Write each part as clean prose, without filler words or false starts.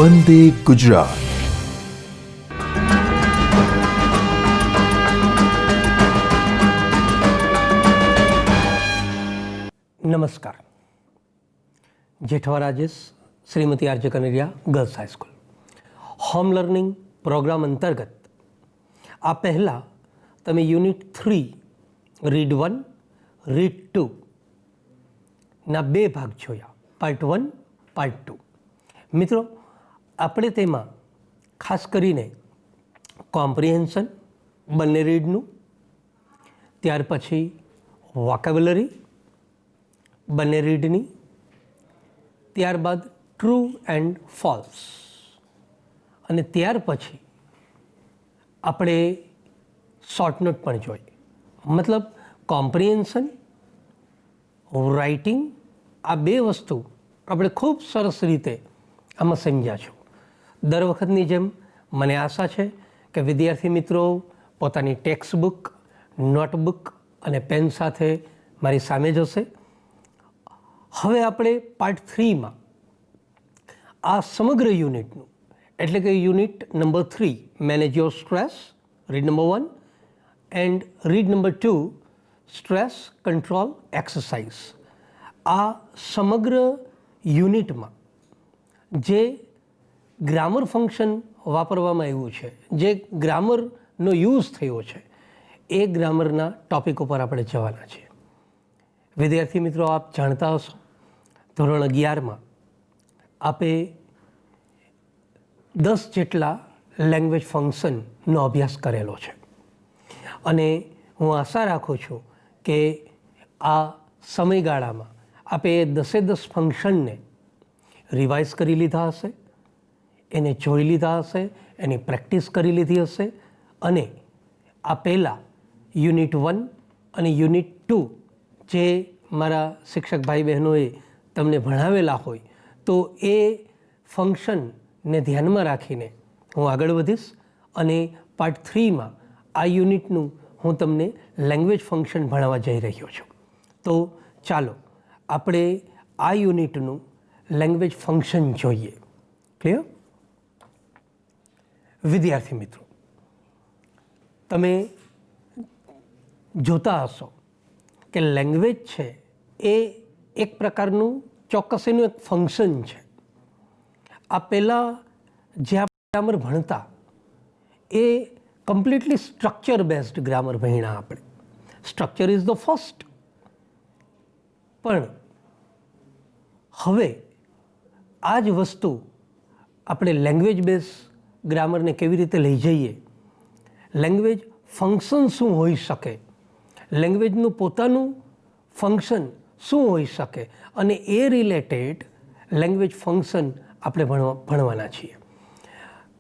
વંદે ગુજરાત. નમસ્કાર. Jethwa Rajesh, Shrimati R J Kaneria girls high school. Home learning programme અંતર્ગત આ પહેલાં તમે યુનિટ 3 રીડ 1 રીડ 2 ના 2 ભાગ જોયા, પાર્ટ 1 પાર્ટ 2. મિત્રો, આપણે તેમાં ખાસ કરીને કોમ્પ્રિહેન્શન બંને રીડનું, ત્યાર પછી વોકેબ્યુલરી બંને રીડની, ત્યારબાદ ટ્રુ એન્ડ ફોલ્સ, અને ત્યાર પછી આપણે શોર્ટ નોટ પણ જોઈ. મતલબ કોમ્પ્રિહેન્શન, રાઇટિંગ, આ 2 વસ્તુ આપણે ખૂબ સરસ રીતે આમાં સમજ્યા છો. દર વખતની જેમ મને આશા છે કે વિદ્યાર્થી મિત્રો પોતાની ટેક્સ્ટ બુક, નોટબુક અને પેન સાથે મારી સામે જ હશે. હવે આપણે પાર્ટ 3માં આ સમગ્ર યુનિટનું, એટલે કે unit number 3 manage your stress, read number 1, and read number 2 stress control exercise, આ સમગ્ર યુનિટમાં જે ગ્રામર ફંક્શન વાપરવામાં આવ્યું છે, જે ગ્રામરનો યુઝ થયો છે, એ ગ્રામરના ટૉપિક ઉપર આપણે જવાના છીએ. વિદ્યાર્થી મિત્રો, આપ જાણતા હશો ધોરણ 11માં આપે 10 જેટલા લેંગ્વેજ ફંક્શનનો અભ્યાસ કરેલો છે, અને હું આશા રાખું છું કે આ સમયગાળામાં આપે 10 ફંક્શનને રિવાઇઝ કરી લીધા હશે, એને જોઈ લીધા હશે, એની પ્રેક્ટિસ કરી લીધી હશે, અને આ પહેલાં યુનિટ 1 અને યુનિટ 2 જે મારા શિક્ષક ભાઈ બહેનોએ તમને ભણાવેલા હોય તો એ ફંક્શનને ધ્યાનમાં રાખીને હું આગળ વધીશ, અને પાર્ટ 3માં આ યુનિટનું હું તમને લેંગ્વેજ ફંક્શન ભણાવવા જઈ રહ્યો છું. તો ચાલો આપણે આ યુનિટનું લેંગ્વેજ ફંક્શન જોઈએ. ક્લિયર? વિદ્યાર્થી મિત્રો, તમે જોતા હશો કે લેંગ્વેજ છે એ એક પ્રકારનું ચોક્કસ એનું એક ફંક્શન છે. આ પહેલાં જે આપણે ગ્રામર ભણતા એ કમ્પ્લીટલી સ્ટ્રક્ચર બેઝડ ગ્રામર ભણ્યા આપણે. Structure is the first. પણ હવે આ જ વસ્તુ આપણે લેંગ્વેજ બેઝ ગ્રામરને કેવી રીતે લઈ જઈએ, લેંગ્વેજ ફંક્શન શું હોઈ શકે, લેંગ્વેજનું પોતાનું ફંક્શન શું હોઈ શકે, અને એ રિલેટેડ લેંગ્વેજ ફંક્શન આપણે ભણવાના છીએ.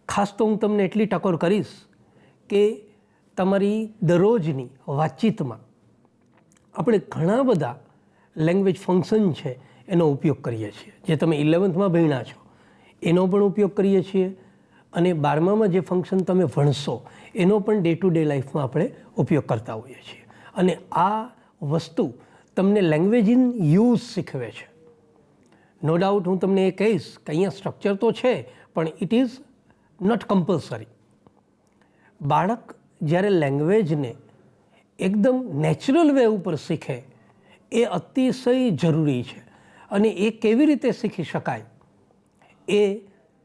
ખાસ તો હું તમને એટલી ટકોર કરીશ કે તમારી દરરોજની વાતચીતમાં આપણે ઘણા બધા લેંગ્વેજ ફંક્શન છે એનો ઉપયોગ કરીએ છીએ. જે તમે 11થમાં ભણ્યા છો એનો પણ ઉપયોગ કરીએ છીએ, અને 12મામાં જે ફંક્શન તમે ભણશો એનો પણ ડે ટુ ડે લાઈફમાં આપણે ઉપયોગ કરતા હોઈએ છીએ. અને આ વસ્તુ તમને લેંગ્વેજ ઇન યુઝ શીખવે છે. નો ડાઉટ હું તમને એ કહીશ કે અહીંયા સ્ટ્રક્ચર તો છે, પણ ઇટ ઇઝ નોટ કમ્પલસરી. બાળક જ્યારે લેંગ્વેજને એકદમ નેચરલ વે ઉપર શીખે એ અતિશય જરૂરી છે, અને એ કેવી રીતે શીખી શકાય એ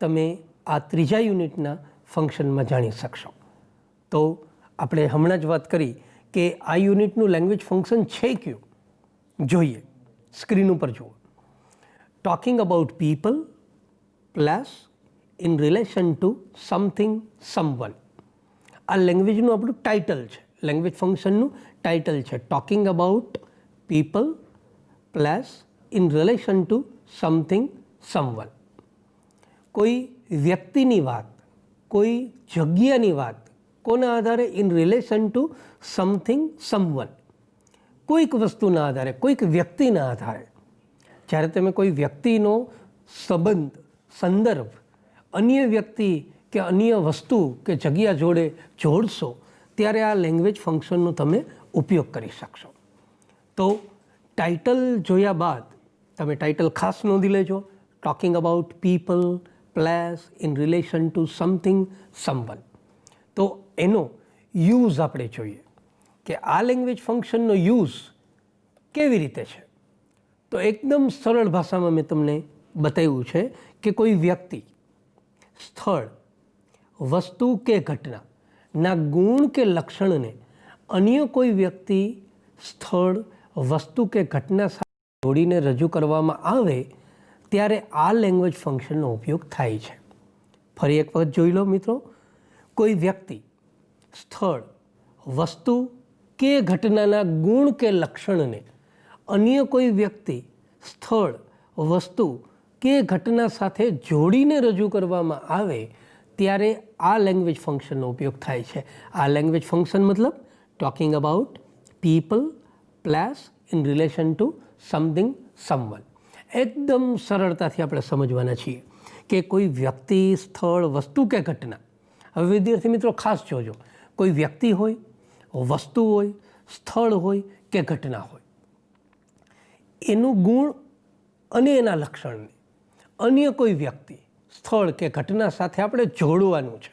તમે આ 3જા યુનિટના ફંક્શનમાં જાણી શકશો. તો આપણે હમણાં જ વાત કરી કે આ યુનિટનું લેંગ્વેજ ફંક્શન છે કયું, જોઈએ. સ્ક્રીન ઉપર જુઓ. Talking about people plus in relation to something someone. આ લેંગ્વેજનું આપણું ટાઇટલ છે, લેંગ્વેજ ફંક્શનનું ટાઇટલ છે. Talking about people plus in relation to something someone. કોઈ વ્યક્તિની વાત, કોઈ જગ્યાની વાત કોના આધારે? In relation to something someone. કોઈક વસ્તુના આધારે, કોઈક વ્યક્તિના આધારે. જ્યારે તમે કોઈ વ્યક્તિનો સંબંધ, સંદર્ભ અન્ય વ્યક્તિ કે અન્ય વસ્તુ કે જગ્યા જોડે જોડશો ત્યારે આ લેંગ્વેજ ફંક્શનનો તમે ઉપયોગ કરી શકશો. તો ટાઇટલ જોયા બાદ તમે ટાઇટલ ખાસ નોંધી લેજો. Talking about people place in relation to something someone. તો એનો યુઝ આપણે જોઈએ કે આ લેંગ્વેજ ફંક્શનનો યુઝ કેવી રીતે છે. તો એકદમ સરળ ભાષામાં મેં તમને બતાવ્યું છે કે કોઈ વ્યક્તિ, સ્થળ, વસ્તુ કે ઘટનાના ગુણ કે લક્ષણને અન્ય કોઈ વ્યક્તિ, સ્થળ, વસ્તુ કે ઘટના સાથે જોડીને રજૂ કરવામાં આવે ત્યારે આ લેંગ્વેજ ફંક્શનનો ઉપયોગ થાય છે. ફરી એક વખત જોઈ લો મિત્રો. કોઈ વ્યક્તિ, સ્થળ, વસ્તુ કે ઘટનાના ગુણ કે લક્ષણને અન્ય કોઈ વ્યક્તિ, સ્થળ, વસ્તુ કે ઘટના સાથે જોડીને રજૂ કરવામાં આવે ત્યારે આ લેંગ્વેજ ફંક્શનનો ઉપયોગ થાય છે. આ લેંગ્વેજ ફંક્શન મતલબ talking about people, place in relation to something someone. એકદમ સરળતાથી આપણે સમજવાના છીએ કે કોઈ વ્યક્તિ, સ્થળ, વસ્તુ કે ઘટના. હવે વિદ્યાર્થી મિત્રો ખાસ જોજો, કોઈ વ્યક્તિ હોય, વસ્તુ હોય, સ્થળ હોય કે ઘટના હોય, એનું ગુણ અને એના લક્ષણને અન્ય કોઈ વ્યક્તિ, સ્થળ કે ઘટના સાથે આપણે જોડવાનું છે.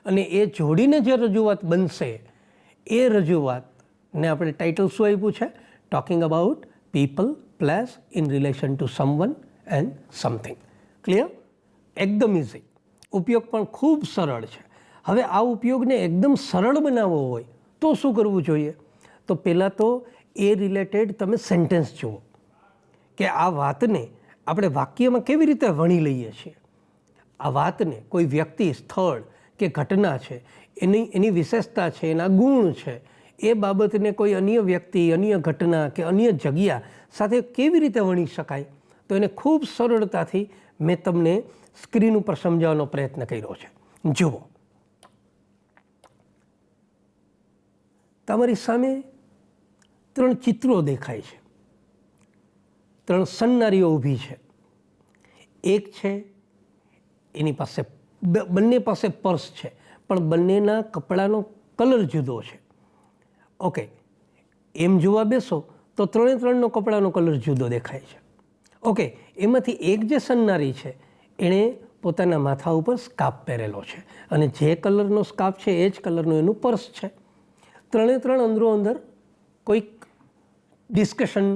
અને એ જોડીને જે રજૂઆત બનશે એ રજૂઆતને આપણે ટાઇટલ શું આપ્યું છે? Talking about people, place in relation two someone and something. Clear? એકદમ ઇઝી. ઉપયોગ પણ ખૂબ સરળ છે. હવે આ ઉપયોગને એકદમ સરળ બનાવવો હોય તો શું કરવું જોઈએ? તો પહેલાં તો એ રિલેટેડ તમે સેન્ટેન્સ જુઓ કે આ વાતને આપણે વાક્યમાં કેવી રીતે વણી લઈએ છીએ. આ વાતને કોઈ વ્યક્તિ, સ્થળ કે ઘટના છે, એની વિશેષતા છે, એના ગુણ છે, એ બાબતને કોઈ અન્ય વ્યક્તિ, અન્ય ઘટના કે અન્ય જગ્યા સાથે કેવી રીતે વણી શકાય? તો એને ખૂબ સરળતાથી મેં તમને સ્ક્રીન ઉપર સમજાવવાનો પ્રયત્ન કર્યો છે. જુઓ, તમારી સામે 3 ચિત્રો દેખાય છે. 3 સન્નારીઓ ઊભી છે. એક છે એની પાસે, બંને પાસે પર્સ છે, પણ બંનેના કપડાનો કલર જુદો છે. ઓકે, એમ જોવા બેસો તો 3નો કપડાનો કલર જુદો દેખાય છે. ઓકે, એમાંથી એક જે સન્નારી છે એણે પોતાના માથા ઉપર સ્કાર્ફ પહેરેલો છે અને જે કલરનો સ્કાર્ફ છે એ જ કલરનું એનું પર્સ છે. 3 અંદરો અંદર કોઈક ડિસ્કશન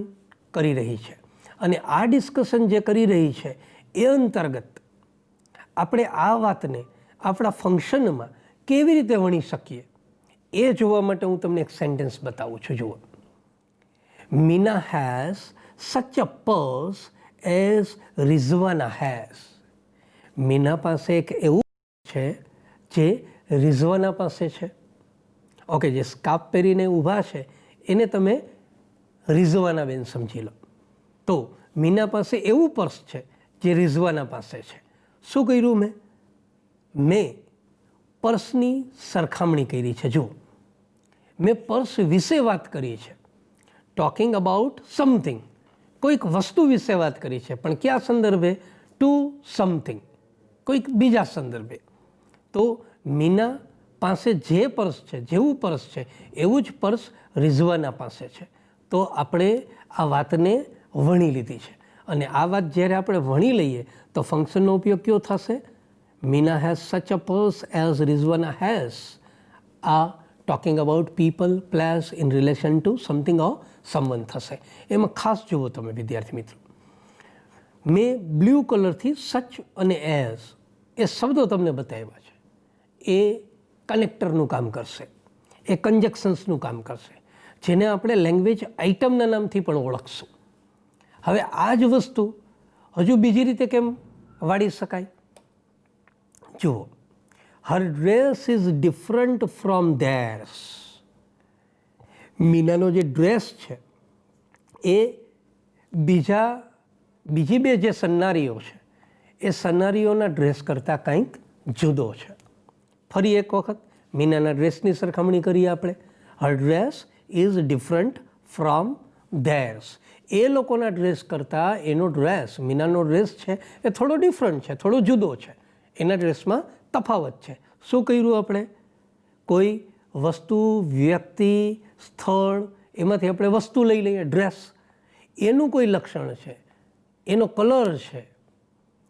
કરી રહી છે અને આ ડિસ્કશન જે કરી રહી છે એ અંતર્ગત આપણે આ વાતને આપણા ફંક્શનમાં કેવી રીતે વણી શકીએ એ જોવા માટે હું તમને એક સેન્ટેન્સ બતાવું છું. જુઓ, Meena has such a purse as Rizwana has. Meena પાસે એક એવું છે જે રિઝવાના પાસે છે. ઓકે, જે સ્કાર્ફ પહેરીને ઊભા છે એને તમે રિઝવાના બેન સમજી લો. તો મીના પાસે એવું પર્સ છે જે રિઝવાના પાસે છે. શું કર્યું મેં પર્સની સરખામણી કરી છે. જુઓ, મેં પર્સ વિશે વાત કરી છે. ટોકિંગ અબાઉટ સમથિંગ, કોઈક વસ્તુ વિશે વાત કરી છે, પણ કયા સંદર્ભે? ટુ સમથિંગ, કોઈક બીજા સંદર્ભે. તો મીના પાસે જે પર્સ છે, જેવું પર્સ છે એવું જ પર્સ રિઝવાના પાસે છે. તો આપણે આ વાતને વણી લીધી છે અને આ વાત જ્યારે આપણે વણી લઈએ તો ફંક્શનનો ઉપયોગ કયો થશે? Meena has such a purse as Rizwana has. આ talking about people, place in relation to something or someone થશે. એમાં ખાસ જુઓ તમે વિદ્યાર્થી મિત્રો, મેં બ્લુ કલરથી સચ અને એઝ એ શબ્દો તમને બતાવ્યા છે. એ કનેક્ટરનું કામ કરશે, એ કન્જક્શન્સનું કામ કરશે, જેને આપણે લેંગ્વેજ આઇટમના નામથી પણ ઓળખશું. હવે આ જ વસ્તુ હજુ બીજી રીતે કેમ વાળી શકાય? જુઓ, her dress is different from theirs. મીનાનો જે ડ્રેસ છે એ બીજી બે જે સન્નારીઓ છે એ સન્નારીઓના ડ્રેસ કરતાં કંઈક જુદો છે. ફરી એક વખત મીનાના ડ્રેસની સરખામણી કરીએ આપણે. Her dress is different from theirs. એ લોકોના ડ્રેસ કરતાં એનો ડ્રેસ, મીનાનો ડ્રેસ છે એ થોડો ડિફરન્ટ છે, થોડો જુદો છે. એના ડ્રેસમાં તફાવત છે. શું કર્યું આપણે? કોઈ વસ્તુ, વ્યક્તિ, સ્થળ, એમાંથી આપણે વસ્તુ લઈ લઈએ, ડ્રેસ, એનું કોઈ લક્ષણ છે, એનો કલર છે,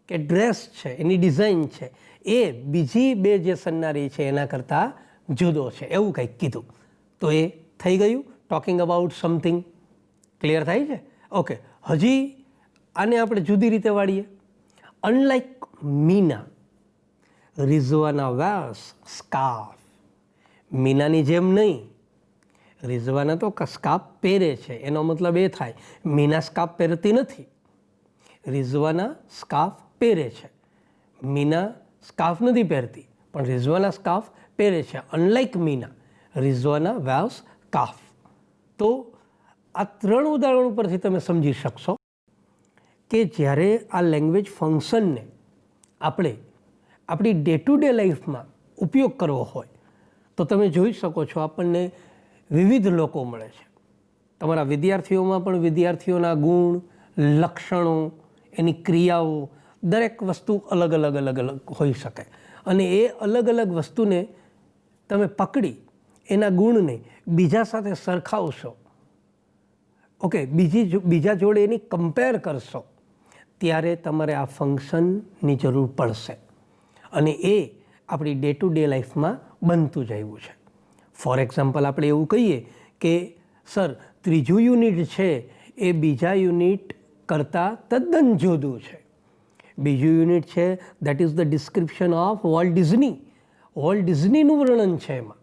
કે ડ્રેસ છે, એની ડિઝાઇન છે, એ બીજી બે જે સન્નારી છે એના કરતાં જુદો છે, એવું કંઈક કીધું. તો એ થઈ ગયું ટોકિંગ અબાઉટ સમથિંગ. ક્લિયર થાય છે? ઓકે. હજી આને આપણે જુદી રીતે વાળીએ. Unlike Meena, Rizwana wears scarf. મીનાની જેમ નહીં, રિઝવાના તો સ્કાર્ફ પહેરે છે, એનો મતલબ એ થાય મીના સ્કાર્ફ પહેરતી નથી. રિઝવાના સ્કાર્ફ પહેરે છે, મીના સ્કાર્ફ નથી પહેરતી, પણ રિઝવાના સ્કાર્ફ પહેરે છે. Unlike Meena, Rizwana wears scarf. તો આ 3 ઉદાહરણ ઉપરથી તમે સમજી શકશો કે જ્યારે આ લેંગ્વેજ ફંક્શનને આપણે આપણી ડે ટુ ડે લાઈફમાં ઉપયોગ કરવો હોય તો તમે જોઈ શકો છો આપણને વિવિધ લોકો મળે છે. તમારા વિદ્યાર્થીઓમાં પણ વિદ્યાર્થીઓના ગુણ, લક્ષણો, એની ક્રિયાઓ, દરેક વસ્તુ અલગ અલગ હોઈ શકે. અને એ અલગ અલગ વસ્તુને તમે પકડી એના ગુણને બીજા સાથે સરખાવશો, ઓકે, બીજા જોડે એની કમ્પેર કરશો, ત્યારે તમારે આ ફંક્શનની જરૂર પડશે. અને એ આપણી ડે ટુ ડે લાઈફમાં બનતું જ આવ્યું છે. ફોર એક્ઝામ્પલ આપણે એવું કહીએ કે સર 3જું યુનિટ છે એ બીજા યુનિટ કરતાં તદ્દન જુદું છે. બીજું યુનિટ છે that is the description of Walt Disney. Walt ડિઝનીનું વર્ણન છે. એમાં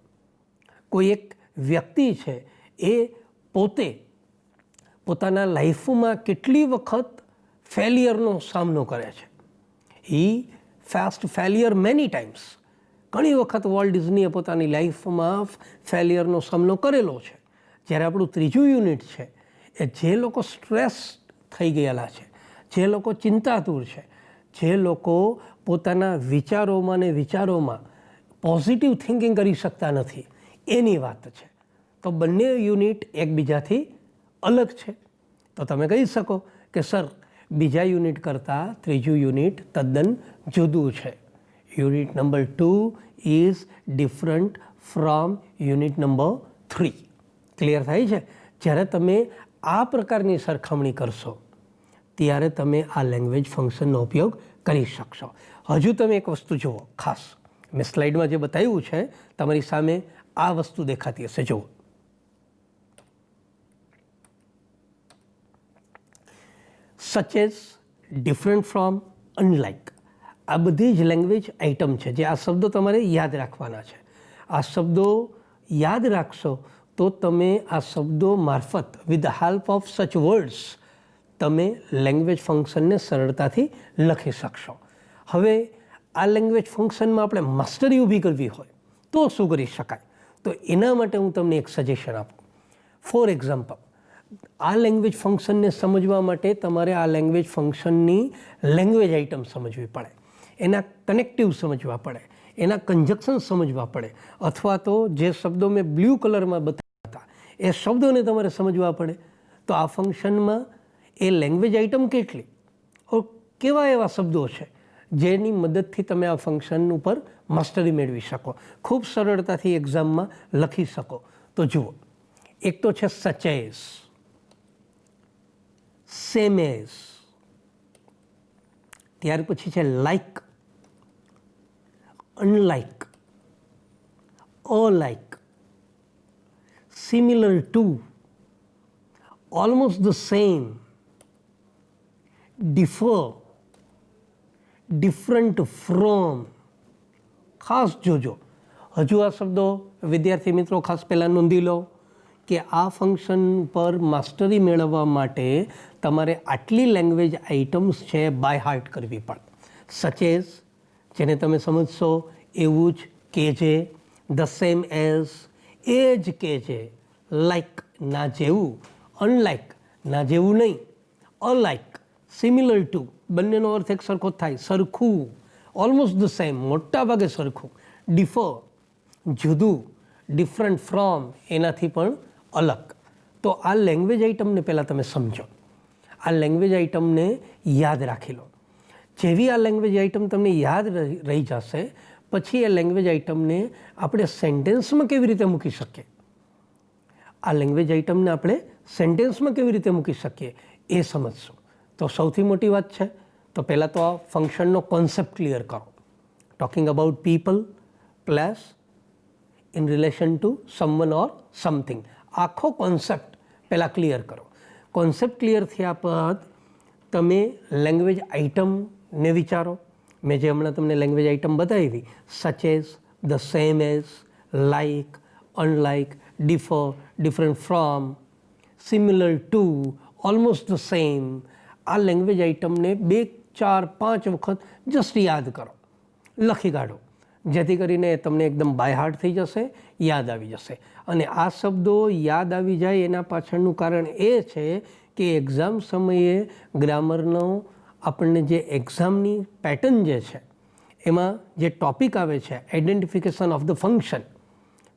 કોઈ એક વ્યક્તિ છે એ પોતાના લાઈફમાં કેટલી વખત ફેલિયરનો સામનો કરે છે. હી ફેસ્ટ ફેલિયર મેની ટાઈમ્સ. ઘણી વખત વોલ્ટ ડિઝનીએ પોતાની લાઈફમાં ફેલિયરનો સામનો કરેલો છે. જ્યારે આપણું 3જું યુનિટ છે એ જે લોકો સ્ટ્રેસ થઈ ગયેલા છે, જે લોકો ચિંતાતુર છે, જે લોકો પોતાના વિચારોમાં પોઝિટિવ થિંકિંગ કરી શકતા નથી, એની વાત છે. તો બંને યુનિટ એકબીજાથી અલગ છે. તો તમે કહી શકો કે સર બીજા યુનિટ કરતાં 3જું યુનિટ તદ્દન જુદું છે. Unit number 2 is different from unit number 3. Clear થાય છે? જ્યારે તમે આ પ્રકારની સરખામણી કરશો ત્યારે તમે આ લેંગ્વેજ ફંક્શનનો ઉપયોગ કરી શકશો. હજુ તમે એક વસ્તુ જુઓ ખાસ, મેં સ્લાઇડમાં જે બતાવ્યું છે તમારી સામે આ વસ્તુ દેખાતી હશે. જુઓ, such as, different from, unlike. આ બધી જ લેંગ્વેજ આઇટમ છે જે આ શબ્દો તમારે યાદ રાખવાના છે. આ શબ્દો યાદ રાખશો તો તમે આ શબ્દો મારફત વિથ ધ હેલ્પ ઓફ સચ વર્ડ્સ તમે લેંગ્વેજ ફંક્શનને સરળતાથી લખી શકશો. હવે આ લેંગ્વેજ ફંક્શનમાં આપણે માસ્ટરી ઊભી કરવી હોય તો શું કરી શકાય? તો એના માટે હું તમને એક સજેશન આપું. ફોર એક્ઝામ્પલ, આ લેંગ્વેજ ફંક્શનને સમજવા માટે તમારે આ લેંગ્વેજ ફંક્શનની લેંગ્વેજ આઇટમ સમજવી પડે, એના કનેક્ટિવ સમજવા પડે, એના કન્જક્શન સમજવા પડે, અથવા તો જે શબ્દો મેં બ્લુ કલરમાં બતાવ્યા હતા એ શબ્દોને તમારે સમજવા પડે. તો આ ફંક્શનમાં એ લેંગ્વેજ આઇટમ કેટલી, કેવા એવા શબ્દો છે જેની મદદથી તમે આ ફંક્શન ઉપર માસ્ટરી મેળવી શકો, ખૂબ સરળતાથી એક્ઝામમાં લખી શકો. તો જુઓ, એક તો છે સચ એઝ, સેમ એઝ, ત્યાર પછી છે like, unlike, alike, similar to, almost the same, differ, different from. ખાસ જોજો, હજુ આ શબ્દો વિદ્યાર્થી મિત્રો ખાસ પહેલાં નોંધી લો કે આ ફંક્શન પર માસ્ટરી મેળવવા માટે તમારે આટલી લેંગ્વેજ આઇટમ્સ છે બાય હાર્ટ કરવી પડે. સચ એઝ, જેને તમે સમજશો એવું જ કહેજે, ધ સેમ એઝ, એ જ કહેજે, લાઇક ના જેવું, અનલાઇક ના જેવું નહીં, અલાઇક, સિમિલર ટુ, બંનેનો અર્થ એક સરખો જ થાય, સરખું, ઓલમોસ્ટ ધ સેમ, મોટા ભાગે સરખું, ડિફર, જુદું, ડિફરન્ટ ફ્રોમ, એનાથી પણ અલગ. તો આ લેંગ્વેજ આઇટમને પહેલાં તમે સમજો, આ લેંગ્વેજ આઇટમને યાદ રાખી લો. જેવી આ લેંગ્વેજ આઇટમ તમને યાદ રહી જશે પછી એ લેંગ્વેજ આઇટમને આપણે સેન્ટેન્સમાં કેવી રીતે મૂકી શકીએ, આ લેંગ્વેજ આઇટમને આપણે સેન્ટેન્સમાં કેવી રીતે મૂકી શકીએ એ સમજશું. તો સૌથી મોટી વાત છે તો પહેલાં તો આ ફંક્શનનો કોન્સેપ્ટ ક્લિયર કરો. Talking about people plus in relation two someone or something. આખો કોન્સેપ્ટ પહેલાં ક્લિયર કરો. કોન્સેપ્ટ ક્લિયર થયા બાદ તમે લેંગ્વેજ આઇટમને વિચારો. મેં જે હમણાં તમને લેંગ્વેજ આઇટમ બતાવી, such as, the same as, like, unlike, differ, different from, similar to, almost the same. આ લેંગ્વેજ આઇટમને 2, 4, 5 વખત જસ્ટ યાદ કરો, લખી કાઢો, જેથી કરીને તમને એકદમ બાય હાર્ટ થઈ જશે, યાદ આવી જશે. અને આ શબ્દો યાદ આવી જાય એના પાછળનું કારણ એ છે કે એક્ઝામ સમયે ગ્રામરનો આપણને જે એક્ઝામની પેટર્ન જે છે એમાં જે ટૉપિક આવે છે આઈડેન્ટિફિકેશન ઓફ ધ ફંક્શન.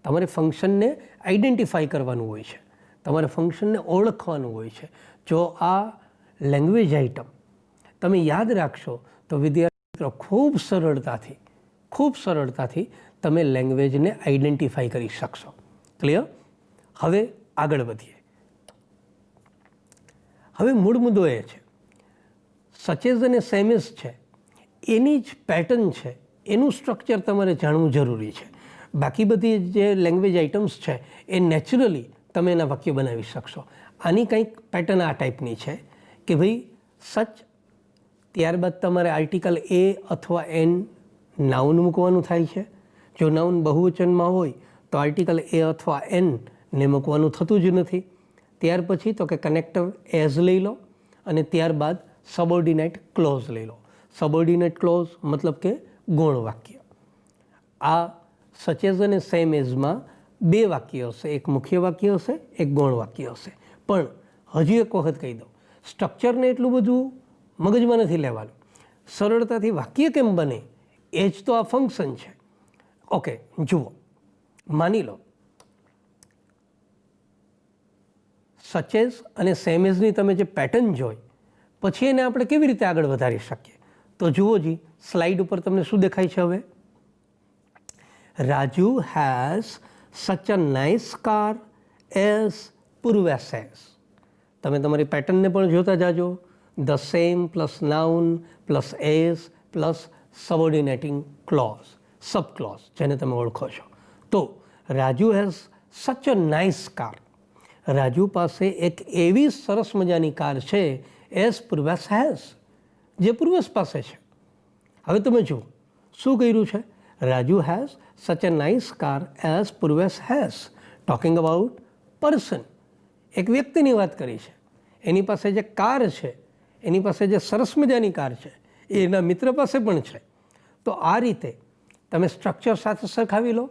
તમારે ફંક્શનને આઈડેન્ટિફાઈ કરવાનું હોય છે, તમારે ફંક્શનને ઓળખવાનું હોય છે. જો આ લેંગ્વેજ આઇટમ તમે યાદ રાખશો તો વિદ્યાર્થી મિત્રો ખૂબ સરળતાથી તમે લેંગ્વેજને આઈડેન્ટિફાઈ કરી શકશો. ક્લિયર? હવે આગળ વધીએ. હવે મૂળ મુદ્દો એ છે, સચેઝ અને સેમેઝ છે એની જ પેટર્ન છે, એનું સ્ટ્રક્ચર તમારે જાણવું જરૂરી છે. બાકી બધી જે લેંગ્વેજ આઇટમ્સ છે એ નેચરલી તમે એના વાક્ય બનાવી શકશો. આની કંઈક પેટર્ન આ ટાઈપની છે કે ભાઈ સચ, ત્યારબાદ તમારે આર્ટિકલ એ અથવા એન નાઉન મૂકવાનું થાય છે. જો નાઉન બહુવચનમાં હોય તો આર્ટિકલ એ અથવા એન ને મૂકવાનું થતું જ નથી. ત્યાર પછી તો કે કનેક્ટર એઝ લઈ લો અને ત્યારબાદ સબઓર્ડિનેટ ક્લોઝ લઈ લો. સબઓર્ડિનેટ ક્લોઝ મતલબ કે ગૌણ વાક્ય. આ સચેઝ અને સેમ એઝમાં 2 વાક્ય હશે, એક મુખ્ય વાક્ય હશે, એક ગૌણ વાક્ય હશે. પણ હજી એક વખત કહી દઉં, સ્ટ્રક્ચરને એટલું બધું મગજમાં નથી લેવાનું. સરળતાથી વાક્ય કેમ બને એ જ તો આ ફંક્શન છે. ઓકે, જુઓ, માની લો સચેઝ અને સેમેઝની તમે જે પેટર્ન જોઈ પછી એને આપણે કેવી રીતે આગળ વધારી શકીએ. તો જુઓ જી, સ્લાઇડ ઉપર તમને શું દેખાય છે હવે? Raju has such a nice car as Purvesh has. તમે તમારી પેટર્નને પણ જોતા જાજો. The same plus noun plus as plus subordinating clause, sub clause જેને તમે ઓળખો છો. તો Raju has such a nice car. Raju પાસે એક એવી સરસ મજાની કાર છે એઝ પૂર્વેશ હેઝ, જે પૂર્વેશ પાસે છે. હવે તમે જુઓ શું કર્યું છે. Raju has such a nice car as Purvesh has. Talking about person, એક વ્યક્તિની વાત કરી છે. એની પાસે જે કાર છે, એની પાસે જે સરસ મજાની કાર છે એ એના મિત્ર પાસે પણ છે. તો આ રીતે તમે સ્ટ્રક્ચર સાથે સરખાવી લો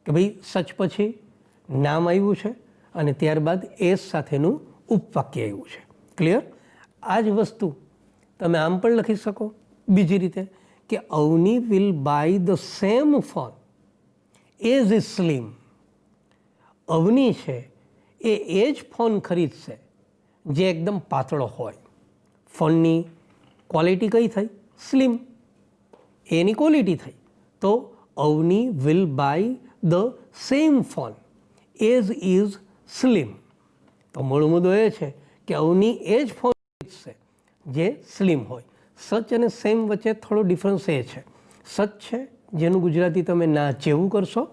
કે ભાઈ સચ પછી નામ આવ્યું છે અને ત્યારબાદ એસ સાથેનું ઉપવાક્ય આવ્યું છે. ક્લિયર? આ જ વસ્તુ તમે આમ પણ લખી શકો બીજી રીતે કે Avni will buy the same phone as is slim. Avni છે એ જ ફોન ખરીદશે જે એકદમ પાતળો હોય. ફોનની ક્વોલિટી કઈ થઈ? સ્લિમ. એની ક્વોલિટી થઈ. તો Avni will buy the same phone as is slim. તો મૂળ મુદ્દો એ છે કે અવની એ જ ફોન ખરીદશે જે સ્લિમ હોય. સચ અને સેમ વચ્ચે થોડો ડિફરન્સ એ છે, સચ છે જેનું ગુજરાતી તમે ના જેવું કરશો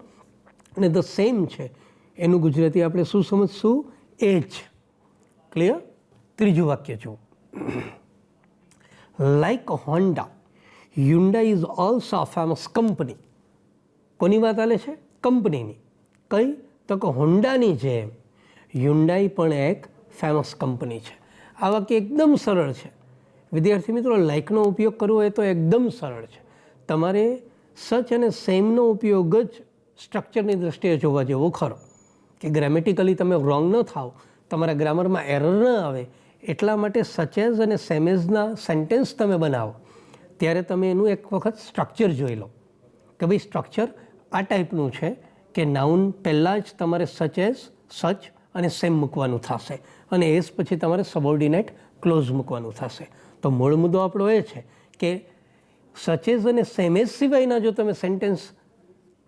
અને ધ સેમ છે એનું ગુજરાતી આપણે શું સમજશું? એ જ. ક્લિયર? ત્રીજું વાક્ય જુઓ. Like Honda, Hyundai is also a famous company. કોની વાત ચાલે છે? કંપનીની. કઈ? તો કે હોન્ડાની જેમ હ્યુન્ડાઈ પણ એક ફેમસ કંપની છે. આ વાક્ય એકદમ સરળ છે. વિદ્યાર્થી મિત્રો, લાઇકનો ઉપયોગ કરવો એ તો એકદમ સરળ છે. તમારે સચ અને સેમનો ઉપયોગ જ સ્ટ્રક્ચરની દ્રષ્ટિએ જોવા જેવો ખરો કે ગ્રામેટિકલી તમે રોંગ ન થાવ, તમારા ગ્રામરમાં એરર ન આવે. એટલા માટે સચેઝ અને સેમેઝના સેન્ટેન્સ તમે બનાવો ત્યારે તમે એનું એક વખત સ્ટ્રક્ચર જોઈ લો કે ભાઈ સ્ટ્રક્ચર આ ટાઈપનું છે કે નાઉન પહેલાં જ તમારે સચેઝ, સચ અને સેમ મૂકવાનું થશે અને એસ પછી તમારે સબઓર્ડિનેટ ક્લોઝ મૂકવાનું થશે. તો મૂળ મુદ્દો આપણો એ છે કે સચેઝ અને સેમેઝ સિવાયના જો તમે સેન્ટેન્સ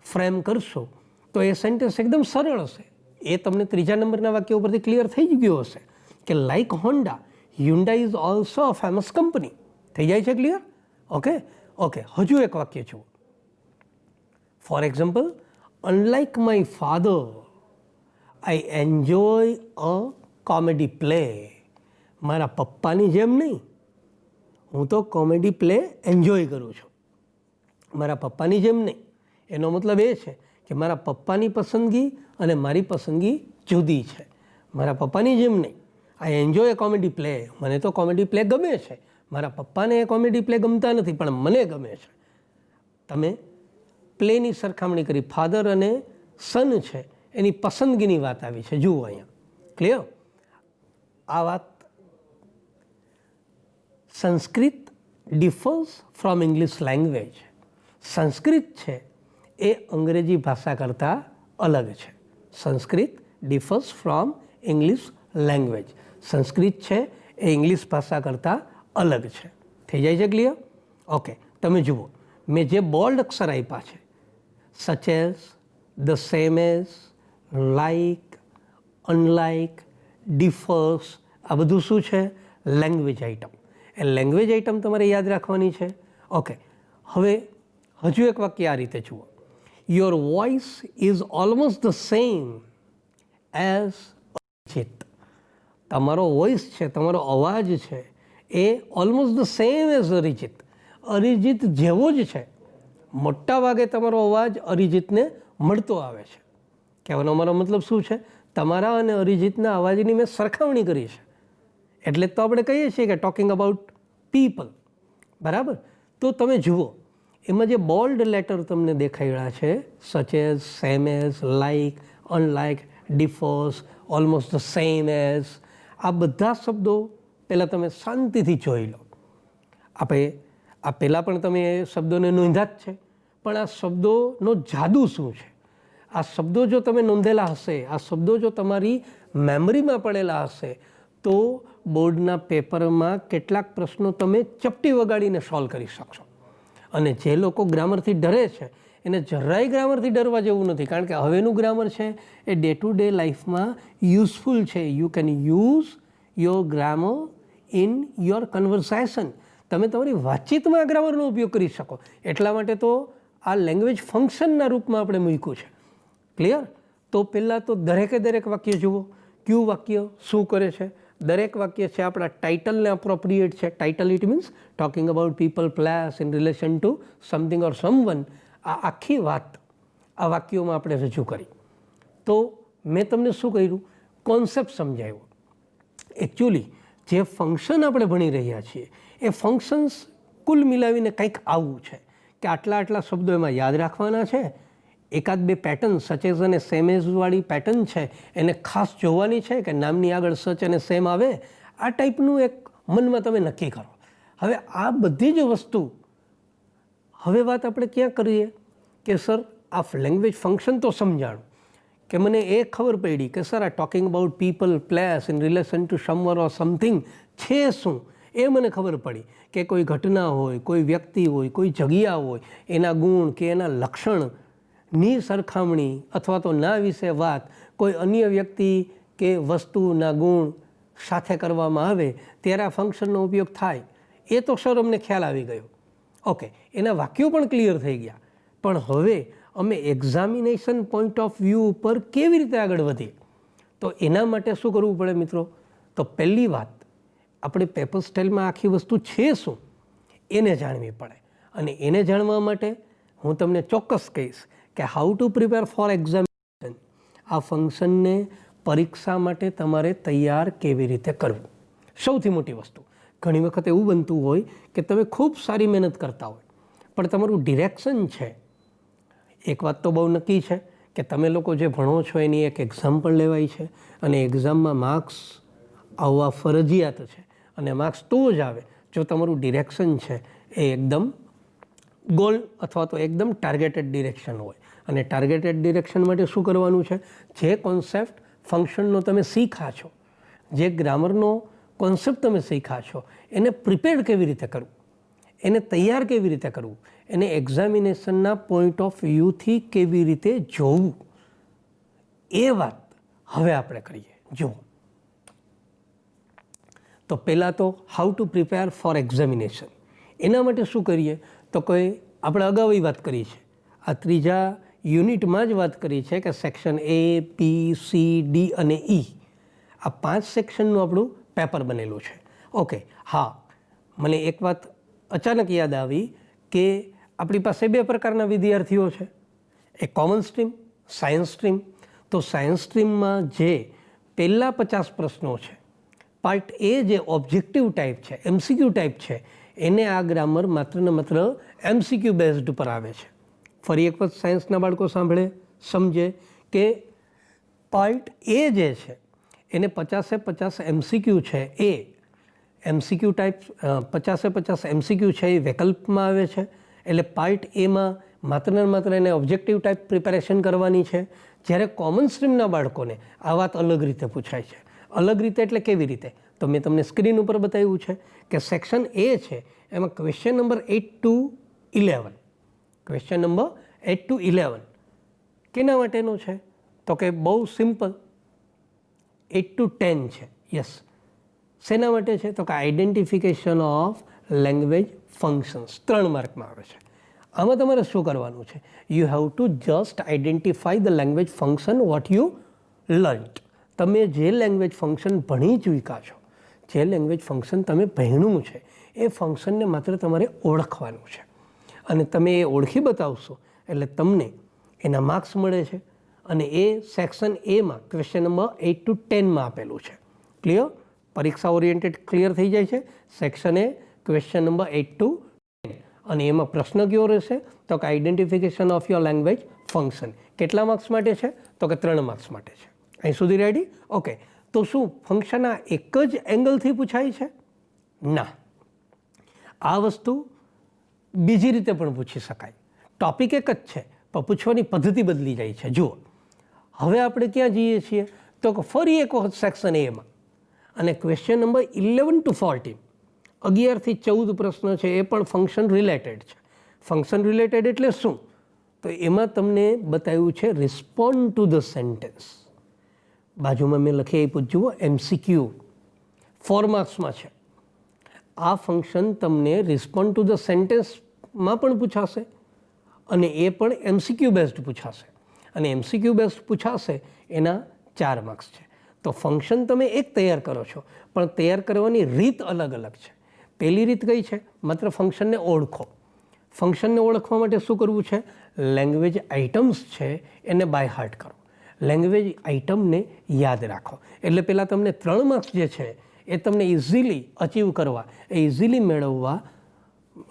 ફ્રેમ કરશો તો એ સેન્ટેન્સ એકદમ સરળ હશે. એ તમને ત્રીજા નંબરના વાક્ય ઉપરથી ક્લિયર થઈ જ ગયો હશે કે like Honda, Hyundai is also a famous company. થઈ જાય છે ક્લિયર? ઓકે હજુ એક વાક્ય જુઓ. For example, unlike my father I enjoy a comedy play. મારા પપ્પાની જેમ નહીં, હું તો કોમેડી પ્લે એન્જોય કરું છું. મારા પપ્પાની જેમ નહીં એનો મતલબ એ છે કે મારા પપ્પાની પસંદગી અને મારી પસંદગી જુદી છે. મારા પપ્પાની જેમ નહીં, I enjoy A comedy play. મને તો કોમેડી પ્લે ગમે છે, મારા પપ્પાને એ કોમેડી પ્લે ગમતા નથી પણ મને ગમે છે. તમે પ્લેની સરખામણી કરી, ફાધર અને સન છે એની પસંદગીની વાત આવી છે. જુઓ અહીંયા ક્લિયર? આ વાત Sanskrit differs from English language. Sanskrit છે એ અંગ્રેજી ભાષા કરતાં અલગ છે. Sanskrit differs from English language. Sanskrit છે એ ઇંગ્લિશ ભાષા કરતાં અલગ છે. થઈ જાય છે ક્લિયર? ઓકે, તમે જુઓ, મેં જે બોલ્ડ અક્ષર આપ્યા છે, such as, the same as, like, unlike, differs, આ બધું શું છે? Language item. એ લેંગ્વેજ આઇટમ તમારે યાદ રાખવાની છે. ઓકે, હવે હજુ એક વાક્ય આ રીતે જુઓ. Your voice is almost the same as Arijit. તમારો વોઇસ છે, તમારો અવાજ છે એ almost the same as Arijit. Arijit જેવો જ છે. મોટા ભાગે તમારો અવાજ અરિજિતને મળતો આવે છે. કહેવાનો મારો મતલબ શું છે? તમારા અને અરિજિતના અવાજની મેં સરખામણી કરી છે. એટલે તો આપણે કહીએ છીએ કે ટોકિંગ અબાઉટ પીપલ. બરાબર? તો તમે જુઓ, એમાં જે બોલ્ડ લેટર તમને દેખાડ્યા છે, such as, same as, like, unlike, differs, almost the same as, આ બધા શબ્દો પહેલાં તમે શાંતિથી જોઈ લો. આ પહેલાં પણ તમે એ શબ્દોને નોંધ્યા જ છે, પણ આ શબ્દોનો જાદુ શું છે? આ શબ્દો જો તમે નોંધેલા હશે, આ શબ્દો જો તમારી મેમરીમાં પડેલા હશે, તો બોર્ડના પેપરમાં કેટલાક પ્રશ્નો તમે ચપટી વગાડીને સોલ્વ કરી શકશો. અને જે લોકો ગ્રામરથી ડરે છે એને જરાય ગ્રામરથી ડરવા જેવું નથી, કારણ કે હવેનું ગ્રામર છે એ ડે ટુ ડે લાઈફમાં યુઝફુલ છે. You can use your grammar in your conversation. તમે તમારી વાતચીતમાં ગ્રામરનો ઉપયોગ કરી શકો. એટલા માટે તો આ લેંગ્વેજ ફંક્શનના રૂપમાં આપણે મૂક્યું છે. ક્લિયર? તો પહેલાં તો દરેકે દરેક વાક્ય જુઓ. કયું વાક્ય શું કરે છે? દરેક વાક્ય છે આપણા ટાઇટલને અપ્રોપ્રિએટ છે. Title it means talking about people, place, in relation to something or someone. આ આખી વાત આ વાક્યોમાં આપણે રજૂ કરી. તો મેં તમને શું કર્યું? કોન્સેપ્ટ સમજાવ્યો. એકચ્યુઅલી જે ફંક્શન આપણે ભણી રહ્યા છીએ એ ફંક્શન્સ કુલ મિલાવીને કંઈક આવું છે કે આટલા શબ્દો એમાં યાદ રાખવાના છે. એકાદ બે પેટર્ન, સચેઝ અને સેમેઝવાળી પેટર્ન છે એને ખાસ જોવાની છે કે નામની આગળ સચ અને સેમ આવે. આ ટાઈપનું એક મનમાં તમે નક્કી કરો. હવે આ બધી જ વસ્તુ, હવે વાત આપણે ક્યાં કરીએ કે સર આ લેંગ્વેજ ફંક્શન તો સમજાણું, કે મને એ ખબર પડી કે સર આ talking about people, place, in relation two someone or something છે શું, એ મને ખબર પડી કે કોઈ ઘટના હોય, કોઈ વ્યક્તિ હોય, કોઈ જગ્યા હોય, એના ગુણ કે એના લક્ષણની સરખામણી અથવા તો ના વિશે વાત કોઈ અન્ય વ્યક્તિ કે વસ્તુના ગુણ સાથે કરવામાં આવે ત્યારે આ ફંક્શનનો ઉપયોગ થાય. એ તો સર અમને ખ્યાલ આવી ગયો. ઓકે, એના વાક્યો પણ ક્લિયર થઈ ગયા. પણ હવે અમે એક્ઝામિનેશન પોઈન્ટ ઓફ વ્યૂ ઉપર કેવી રીતે આગળ વધીએ? તો એના માટે શું કરવું પડે મિત્રો? તો પહેલી વાત, આપણે પેપર સ્ટાઇલમાં આખી વસ્તુ છે શું એને જાણવી પડે. અને એને જાણવા માટે હું તમને ચોક્કસ કહીશ કે how to prepare four examination. આ ફંક્શનને પરીક્ષા માટે તમારે તૈયાર કેવી રીતે કરવું. સૌથી મોટી વસ્તુ, ઘણી વખત એવું બનતું હોય કે તમે ખૂબ સારી મહેનત કરતા હોય પણ તમારું ડિરેક્શન છે. એક વાત તો બહુ નક્કી છે કે તમે લોકો જે ભણો છો એની એક એક્ઝામ પણ લેવાય છે અને એક્ઝામમાં માર્ક્સ આવવા ફરજિયાત છે. અને માર્ક્સ તો જ આવે જો તમારું ડિરેક્શન છે એ એકદમ ગોલ અથવા તો એકદમ ટાર્ગેટેડ ડિરેક્શન હોય. અને ટાર્ગેટેડ ડિરેક્શન માટે શું કરવાનું છે? જે કોન્સેપ્ટ ફંક્શનનો તમે શીખા છો, જે ગ્રામરનો કોન્સેપ્ટ તમે શીખા છો, એને પ્રિપેર્ડ કેવી રીતે કરવું, એને તૈયાર કેવી રીતે કરવું, એને એક્ઝામિનેશનના પોઈન્ટ ઓફ વ્યૂથી કેવી રીતે જોવું, એ વાત હવે આપણે કરીએ. જુઓ, તો પહેલાં તો how to prepare four examination. એના માટે શું કરીએ તો કોઈ આપણે અગાઉ વાત કરી છે, આ ત્રીજા યુનિટમાં જ વાત કરી છે કે section A, P, C, D અને E આ 5 સેક્શનનું આપણું પેપર બનેલું છે. ઓકે, હા, મને એક વાત અચાનક યાદ આવી કે આપણી પાસે 2 પ્રકારના વિદ્યાર્થીઓ છે, એક કોમન સ્ટ્રીમ, સાયન્સ સ્ટ્રીમ. તો સાયન્સ સ્ટ્રીમમાં જે પહેલાં 50 પ્રશ્નો છે, પાર્ટ એ જે ઓબ્જેક્ટિવ ટાઈપ છે, MCQ ટાઈપ છે, એને આ ગ્રામર માત્ર ને માત્ર MCQ બેઝડ ઉપર આવે છે. ફરી એક વખત સાયન્સના બાળકો સાંભળે, સમજે કે પાર્ટ એ જે છે એને 50-50 MCQ છે, એ MCQ ટાઈપ 50-50 MCQ છે એ વિકલ્પમાં આવે છે. એટલે પાર્ટ એમાં માત્ર ને માત્ર એને ઓબ્જેક્ટિવ ટાઈપ પ્રિપેરેશન કરવાની છે. જ્યારે કોમન સ્ટ્રીમના બાળકોને આ વાત અલગ રીતે પૂછાય છે. અલગ રીતે એટલે કેવી રીતે? તો મેં તમને સ્ક્રીન ઉપર બતાવ્યું છે કે સેક્શન એ છે એમાં question number 8 to 11, question number 8 to 11 કેના માટેનો છે? તો કે બહુ સિમ્પલ, 8 to 10 છે. યસ, શેના માટે છે? તો કે આઈડેન્ટિફિકેશન ઓફ લેંગ્વેજ ફંક્શન્સ 3 માર્કમાં આવે છે. આમાં તમારે શું કરવાનું છે? You have two just identify the language function what you learnt. તમે જે લેંગ્વેજ ફંક્શન ભણી ચૂક્યા છો, જે લેંગ્વેજ ફંક્શન તમે ભણ્યું છે, એ ફંક્શનને માત્ર તમારે ઓળખવાનું છે. અને તમે એ ઓળખી બતાવશો એટલે તમને એના માર્ક્સ મળે છે. અને એ સેક્શન એમાં ક્વેશ્ચન નંબર 8 to 10માં આપેલું છે. ક્લિયર? પરીક્ષા ઓરિએન્ટેડ ક્લિયર થઈ જાય છે. Section A question number 8 to 10 અને એમાં પ્રશ્ન કયો રહેશે? તો કે identification of your language function. કેટલા માર્ક્સ માટે છે? તો કે 3 માર્ક્સ માટે છે. અહીં સુધી રેડી? ઓકે, તો શું ફંક્શન આ એક જ એંગલથી પૂછાય છે? ના, આ વસ્તુ બીજી રીતે પણ પૂછી શકાય. ટોપિક એક જ છે પણ પૂછવાની પદ્ધતિ બદલી જાય છે. જુઓ, હવે આપણે ક્યાં જઈએ છીએ? તો કે ફરી એક વખત સેક્શન એમાં અને ક્વેશ્ચન નંબર 11 to 14, 11 થી 14 પ્રશ્ન છે, એ પણ ફંક્શન રિલેટેડ છે. ફંક્શન રિલેટેડ એટલે શું? તો એમાં તમને બતાવ્યું છે રિસ્પોન્ડ ટુ ધ સેન્ટેન્સ. બાજુમાં મેં લખી આપ્યું, જુઓ, MCQ 4 માર્ક્સમાં છે. આ ફંક્શન તમને રિસ્પોન્ડ ટુ ધ સેન્ટેન્સમાં પણ પૂછાશે અને એ પણ MCQ બેઝડ પૂછાશે. અને MCQ બેઝડ પૂછાશે એના 4 માર્ક્સ છે. તો ફંક્શન તમે એક તૈયાર કરો છો પણ તૈયાર કરવાની રીત અલગ અલગ છે. પહેલી રીત કઈ છે? માત્ર ફંક્શનને ઓળખો. ફંક્શનને ઓળખવા માટે શું કરવું છે? લેંગ્વેજ આઇટમ્સ છે એને બાય હાર્ટ કરો, લેંગ્વેજ આઇટમને યાદ રાખો. એટલે પહેલાં તમને 3 માર્ક્સ જે છે એ તમને ઇઝીલી અચીવ કરવા, એ ઇઝીલી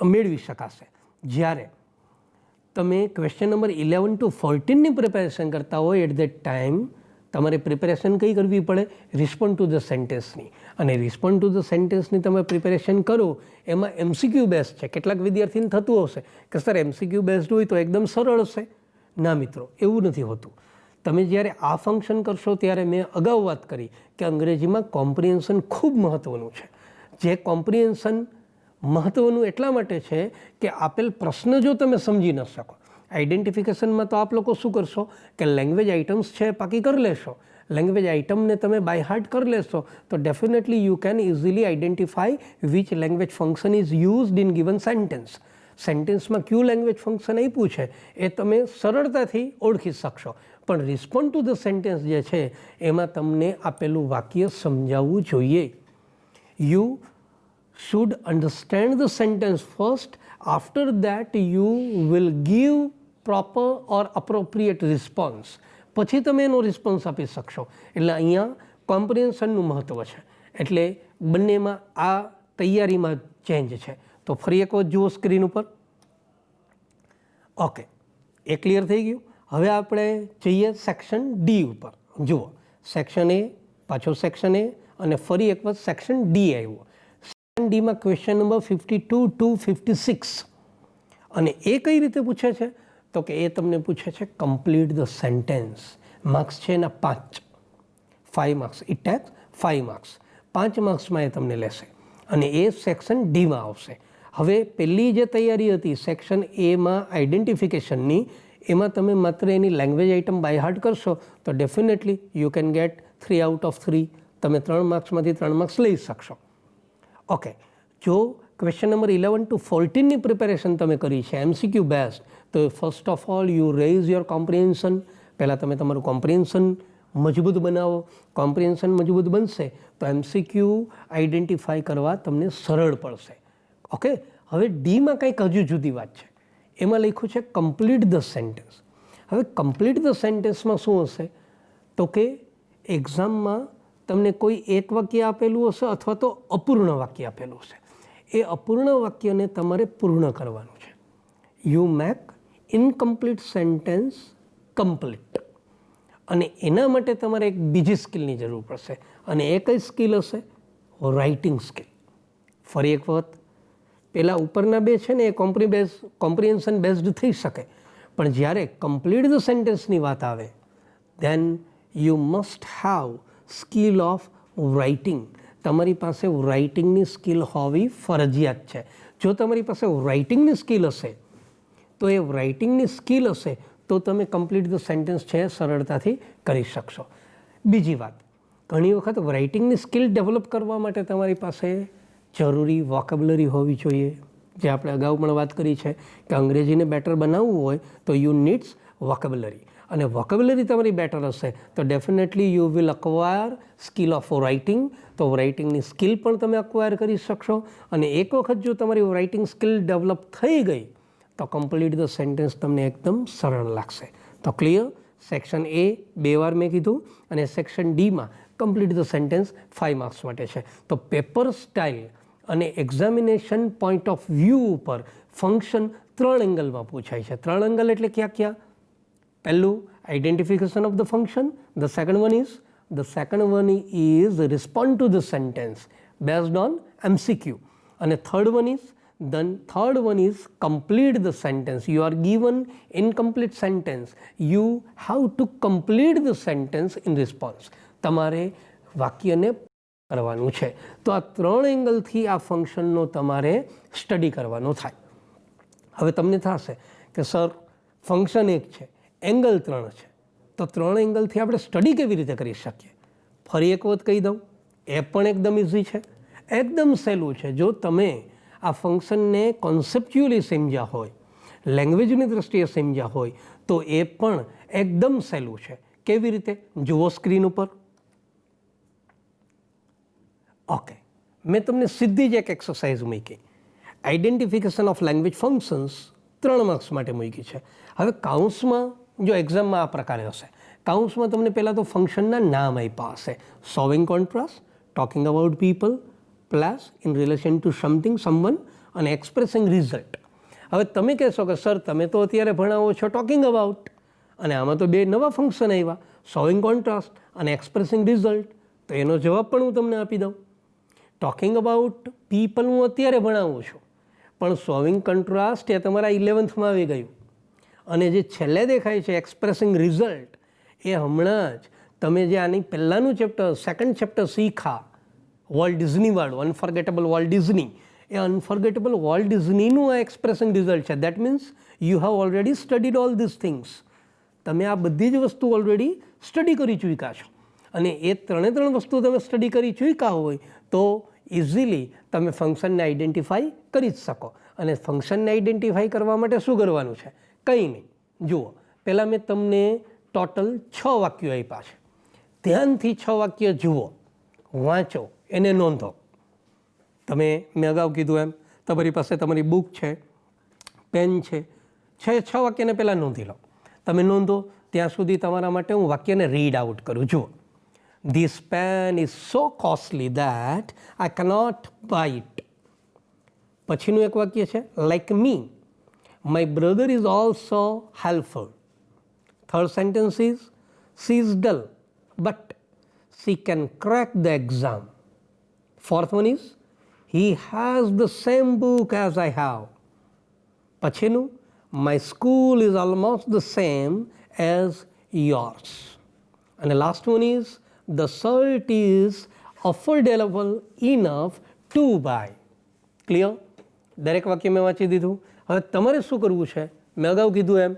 મેળવી શકાશે. જ્યારે તમે ક્વેશ્ચન નંબર 11 to 14ની પ્રિપેરેશન કરતા હોય એટ ધેટ ટાઈમ તમારે પ્રિપેરેશન કઈ કરવી પડે? રિસ્પોન્ડ ટુ ધ સેન્ટેન્સની. અને રિસ્પોન્ડ ટુ ધ સેન્ટેન્સની તમે પ્રિપેરેશન કરો એમાં MCQ બેઝ છે. કેટલાક વિદ્યાર્થીને થતું હશે કે સર MCQ બેઝડ હોય તો એકદમ સરળ હશે. ના મિત્રો, એવું નથી હોતું. તમે જ્યારે આ ફંક્શન કરશો ત્યારે મેં અગાઉ વાત કરી કે અંગ્રેજીમાં કોમ્પ્રિહેન્શન ખૂબ મહત્ત્વનું છે. જે કોમ્પ્રિહેન્શન મહત્ત્વનું એટલા માટે છે કે આપેલ પ્રશ્ન જો તમે સમજી ન શકો, આઈડેન્ટિફિકેશનમાં તો આપ લોકો શું કરશો કે લેંગ્વેજ આઇટમ્સ છે પાકી કરી લેશો. લેંગ્વેજ આઇટમને તમે બાય હાર્ટ કરી લેશો તો definitely you can easily identify which language function is used in given sentence. સેન્ટેન્સમાં કયું લેંગ્વેજ ફંક્શન આપ્યું છે એ તમે સરળતાથી ઓળખી શકશો. પણ રિસ્પોન્ડ ટુ ધ સેન્ટેન્સ જે છે એમાં તમને આપેલું વાક્ય સમજાવવું જોઈએ. You should understand the sentence first, after that you will give proper or appropriate response. પછી તમે એનો રિસ્પોન્સ આપી શકશો. એટલે અહીંયા કોમ્પ્રિહેન્શનનું મહત્ત્વ છે. એટલે બંનેમાં આ તૈયારીમાં ચેન્જ છે. તો ફરી એક વખત જુઓ સ્ક્રીન ઉપર. ઓકે, એ ક્લિયર થઈ ગયું. હવે આપણે જઈએ સેક્શન ડી ઉપર. જુઓ, સેક્શન એ, પાછો સેક્શન એ અને ફરી એક વખત સેક્શન ડી આવ્યો. ડીમાં ક્વેશ્ચન નંબર 52 to 56 અને એ કઈ રીતે પૂછે છે? તો કે એ તમને પૂછે છે કમ્પ્લીટ ધ સેન્ટેન્સ. માર્ક્સ છે એના 5 માર્ક્સ. It tax 5 marks. 5 માર્ક્સમાં એ તમને લેશે અને એ સેક્શન ડીમાં આવશે. હવે પહેલી જે તૈયારી હતી સેક્શન એમાં આઈડેન્ટિફિકેશનની, એમાં તમે માત્ર એની લેંગ્વેજ આઇટમ બાય હાર્ટ કરશો તો definitely you can get 3 out of 3. તમે 3 માર્ક્સમાંથી 3 માર્ક્સ લઈ શકશો. ઓકે, જો ક્વેશ્ચન નંબર 11 to 14ની પ્રિપેરેશન તમે કરી છે MCQ બેસ્ડ, તો first of all you rays your comprehension. પહેલાં તમે તમારું કોમ્પ્રિહેન્શન મજબૂત બનાવો. કોમ્પ્રિહેન્શન મજબૂત બનશે તો MCQ આઈડેન્ટિફાઈ કરવા તમને સરળ પડશે. ઓકે, હવે ડીમાં કંઈક હજુ જુદી વાત છે. એમાં લખ્યું છે કમ્પ્લીટ ધ સેન્ટેન્સ. હવે કમ્પ્લીટ ધ સેન્ટેન્સમાં શું હશે તો કે એક્ઝામમાં તમને કોઈ એક વાક્ય આપેલું હશે અથવા તો અપૂર્ણ વાક્ય આપેલું હશે. એ અપૂર્ણ વાક્યને તમારે પૂર્ણ કરવાનું છે. You make incomplete sentence complete. અને એના માટે તમારે એક બીજી સ્કિલની જરૂર પડશે, અને એ કઈ સ્કિલ હશે? Writing skill. ફરી એક વખત, પહેલાં ઉપરના બે છે ને એ કોમ્પ્રિહેન્શન બેઝડ થઈ શકે, પણ જ્યારે કમ્પ્લીટ ધ સેન્ટેન્સની વાત આવે then you must how skill of writing. તમારી પાસે રાઇટિંગની સ્કિલ હોવી ફરજિયાત છે. જો તમારી પાસે રાઇટિંગની સ્કિલ હશે તો એ રાઇટિંગની સ્કિલ હશે તો તમે કમ્પ્લીટ ધ સેન્ટેન્સ છે સરળતાથી કરી શકશો. બીજી વાત, ઘણી વખત રાઇટિંગની સ્કિલ ડેવલપ કરવા માટે તમારી પાસે જરૂરી વોકેબ્યુલરી હોવી જોઈએ. જે આપણે અગાઉ પણ વાત કરી છે કે અંગ્રેજીને બેટર બનાવવું હોય તો યુ નીડ્સ વોકેબ્યુલરી. અને વોકેબ્યુલરી તમારી બેટર હશે તો definitely you will acquire skill of writing. તો રાઇટિંગની સ્કિલ પણ તમે અક્વાયર કરી શકશો. અને એક વખત જો તમારી રાઇટિંગ સ્કિલ ડેવલપ થઈ ગઈ તો કમ્પ્લીટ ધ સેન્ટેન્સ તમને એકદમ સરળ લાગશે. તો ક્લિયર? સેક્શન એ 2 વાર મેં કીધું, અને સેક્શન ડીમાં કમ્પ્લીટ ધ સેન્ટેન્સ 5 માર્ક્સ માટે છે. તો પેપર સ્ટાઇલ અને એક્ઝામિનેશન પોઈન્ટ ઓફ વ્યૂ ઉપર ફંક્શન 3 એંગલમાં પૂછાય છે. 3 એંગલ એટલે ક્યાં ક્યાં? પહેલું identification of the function. The second one is respond to the sentence based on MCQ. અને third one is complete the sentence. You are given incomplete sentence. You have to complete the sentence in response. તમારે વાક્યને કરવાનું છે. તો આ 3 એંગલથી આ ફંક્શનનો તમારે સ્ટડી કરવાનો થાય. હવે તમને થશે કે સર ફંક્શન એક છે, એંગલ 3 છે, તો 3 એંગલથી આપણે સ્ટડી કેવી રીતે કરી શકીએ? ફરી એક વખત કહી દઉં, એ પણ એકદમ ઇઝી છે, એકદમ સહેલું છે. જો તમે આ ફંક્શનને કોન્સેપ્ચ્યુઅલી સમજ્યા હોય, લેંગ્વેજની દ્રષ્ટિએ સમજ્યા હોય તો એ પણ એકદમ સહેલું છે. કેવી રીતે? જુઓ સ્ક્રીન ઉપર. ઓકે, મેં તમને સીધી જ એક એક્સરસાઇઝ મૂકી. Identification of language functions 3 marks માટે મૂકી છે. હવે કાઉન્સમાં જો એક્ઝામમાં આ પ્રકારે હશે, કાઉન્સમાં તમને પહેલાં તો ફંક્શનના નામ આપ્યા હશે. Showing contrast, talking about people, plus in relation to something someone, અને એક્સપ્રેસિંગ રિઝલ્ટ. હવે તમે કહેશો કે સર તમે તો અત્યારે ભણાવો છો ટોકિંગ અબાઉટ, અને આમાં તો 2 નવા ફંક્શન આવ્યા, શોવિંગ કોન્ટ્રાસ્ટ અને એક્સપ્રેસિંગ રિઝલ્ટ. તો એનો જવાબ પણ હું તમને આપી દઉં. ટોકિંગ અબાઉટ પીપલ હું અત્યારે ભણાવું છું, પણ શોવિંગ કોન્ટ્રાસ્ટ એ તમારા 11થમાં આવી ગયું. અને જે છેલ્લે દેખાય છે એક્સપ્રેસિંગ રિઝલ્ટ, એ હમણાં જ તમે જે આની પહેલાંનું ચેપ્ટર, સેકન્ડ ચેપ્ટર શીખા વોલ્ટ ડિઝનીવાળું, અનફર્ગેટેબલ વોલ્ટ ડિઝની, એ અનફર્ગેટેબલ વોલ્ટ ડિઝનીનું આ એક્સપ્રેસિંગ રિઝલ્ટ છે. That means you have already studied all this things. તમે આ બધી જ વસ્તુ ઓલરેડી સ્ટડી કરી ચૂક્યા છો. અને એ 3 વસ્તુ તમે સ્ટડી કરી ચૂક્યા હોય તો ઇઝીલી તમે ફંક્શનને આઈડેન્ટિફાઈ કરી જ શકો. અને ફંક્શનને આઈડેન્ટિફાઈ કરવા માટે શું કરવાનું છે? કંઈ નહીં. જુઓ, પહેલાં મેં તમને ટોટલ 6 વાક્યો આપ્યા છે. ધ્યાનથી 6 વાક્ય જુઓ, વાંચો, એને નોંધો. તમે મેં અગાઉ કીધું એમ તમારી પાસે તમારી બુક છે, પેન છે, 6 વાક્યને પહેલાં નોંધી લો. તમે નોંધો ત્યાં સુધી તમારા માટે હું વાક્યને રીડ આઉટ કરું. જુઓ, this pen is so costly that I cannot buy it. પછીનું એક વાક્ય છે like me my brother is also helpful. Third sentence is she is dull but she can crack the exam. Fourth one is he has the same book as I have. પછીનું my school is almost the same as yours. And the last one is the shirt is affordable enough to buy. Clear? દરેક વાક્ય મેં વાંચી દીધું. હવે તમારે શું કરવું છે? મેં અગાઉ કીધું એમ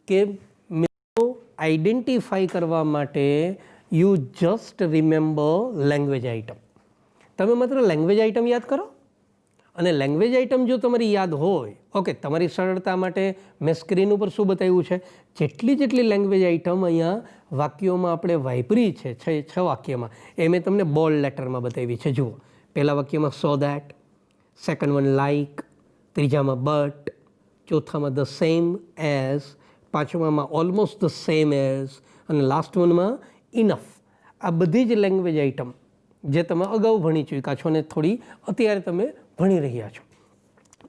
કે આઈડેન્ટિફાઈ કરવા માટે you just remember language item. તમે માત્ર લેંગ્વેજ આઇટમ યાદ કરો અને લેંગ્વેજ આઇટમ જો તમારી યાદ હોય, ઓકે, તમારી સરળતા માટે મેં સ્ક્રીન ઉપર શું બતાવ્યું છે, જેટલી લેંગ્વેજ આઇટમ અહીંયા વાક્યોમાં આપણે વાપરી છે, 6 વાક્યમાં, એ મેં તમને બોલ્ડ લેટરમાં બતાવી છે. જુઓ, પહેલા વાક્યમાં so that, second one like, ત્રીજામાં but, ચોથામાં the same as, પાંચમામાં almost the same as, અને લાસ્ટ વનમાં ઇનફ. આ બધી જ લેંગ્વેજ આઇટમ જે તમે અગાઉ ભણી ચૂક્યા છો અને થોડી અત્યારે તમે ભણી રહ્યા છો.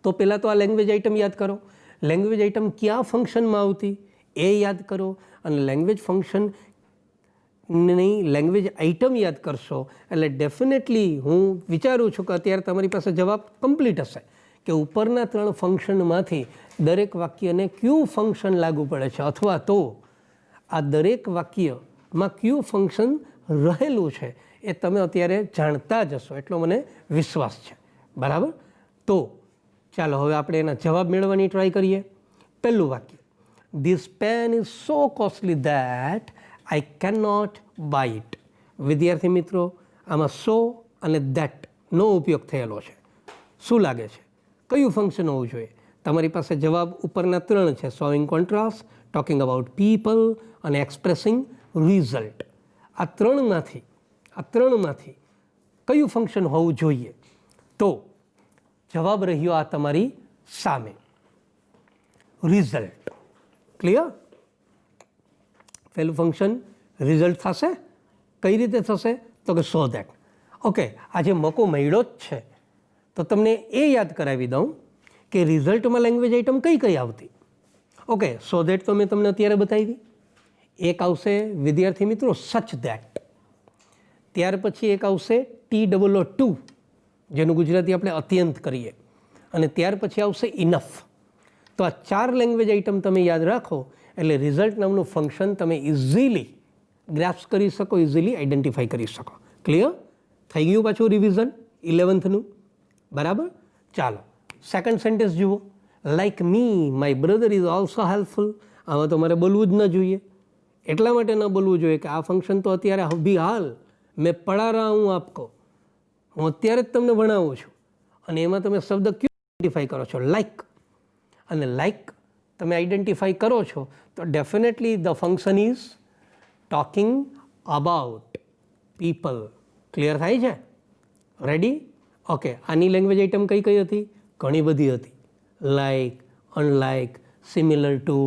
તો પહેલાં તો આ લેંગ્વેજ આઇટમ યાદ કરો. લેંગ્વેજ આઇટમ ક્યાં ફંક્શનમાં આવતી એ યાદ કરો, અને લેંગ્વેજ ફંક્શનની લેંગ્વેજ આઇટમ યાદ કરશો એટલે ડેફિનેટલી હું વિચારું છું કે અત્યારે તમારી પાસે જવાબ કમ્પ્લીટ હશે કે ઉપરના 3 ફંક્શનમાંથી દરેક વાક્યને કયું ફંક્શન લાગુ પડે છે, અથવા તો આ દરેક વાક્યમાં કયું ફંક્શન રહેલું છે એ તમે અત્યારે જાણતા જ હશો, એટલો મને વિશ્વાસ છે. બરાબર? તો ચાલો હવે આપણે એના જવાબ મેળવવાની ટ્રાય કરીએ. પહેલું વાક્ય, this pen is so costly that I can not buy it. વિદ્યાર્થી મિત્રો, આમાં સો અને ધેટનો ઉપયોગ થયેલો છે. શું લાગે છે કયું ફંક્શન હોવું જોઈએ? તમારી પાસે જવાબ ઉપરના 3 છે, showing contrast, talking about people અને એક્સપ્રેસિંગ રિઝલ્ટ. આ ત્રણમાંથી કયું ફંક્શન હોવું જોઈએ? તો જવાબ રહ્યો આ તમારી સામે, રિઝલ્ટ. ક્લિયર? પહેલું ફંક્શન રિઝલ્ટ થશે. કઈ રીતે થશે? તો કે સો દેટ. ઓકે, આજે મોકો મળ્યો જ છે તો તમને એ યાદ કરાવી દઉં કે રિઝલ્ટમાં લેંગ્વેજ આઇટમ કઈ આવતી. ઓકે, સો દેટ તો મેં તમને અત્યારે બતાવી. એક આવશે વિદ્યાર્થી મિત્રો સચ દેટ. ત્યાર પછી એક આવશે TOO2, જેનું ગુજરાતી આપણે અત્યંત કરીએ, અને ત્યાર પછી આવશે ઇનફ. તો આ 4 લેંગ્વેજ આઇટમ તમે યાદ રાખો એટલે રિઝલ્ટ નામનું ફંક્શન તમે ઇઝીલી ગ્રાસ્પ કરી શકો, ઇઝીલી આઈડેન્ટિફાઈ કરી શકો. ક્લિયર? થઈ ગયું પાછું રિવિઝન 11થનું. બરાબર? ચાલો સેકન્ડ સેન્ટેન્સ જુઓ. Like me my brother is also helpful. આમાં તો મારે બોલવું જ ન જોઈએ. એટલા માટે ન બોલવું જોઈએ કે આ ફંક્શન તો અત્યારે અભી હાલ મેં પढ़ा रहा हूँ आपको, હું અત્યારે જ તમને ભણાવું છું, અને એમાં તમે શબ્દ ક્યું આઈડેન્ટિફાઈ કરો છો? લાઇક. અને લાઇક તમે આઈડેન્ટિફાઈ કરો છો તો definitely the function is talking about people. Clear થાય છે? રેડી? ઓકે, આની લેંગ્વેજ આઇટમ કઈ હતી? ઘણી બધી હતી. Like, unlike, similar to,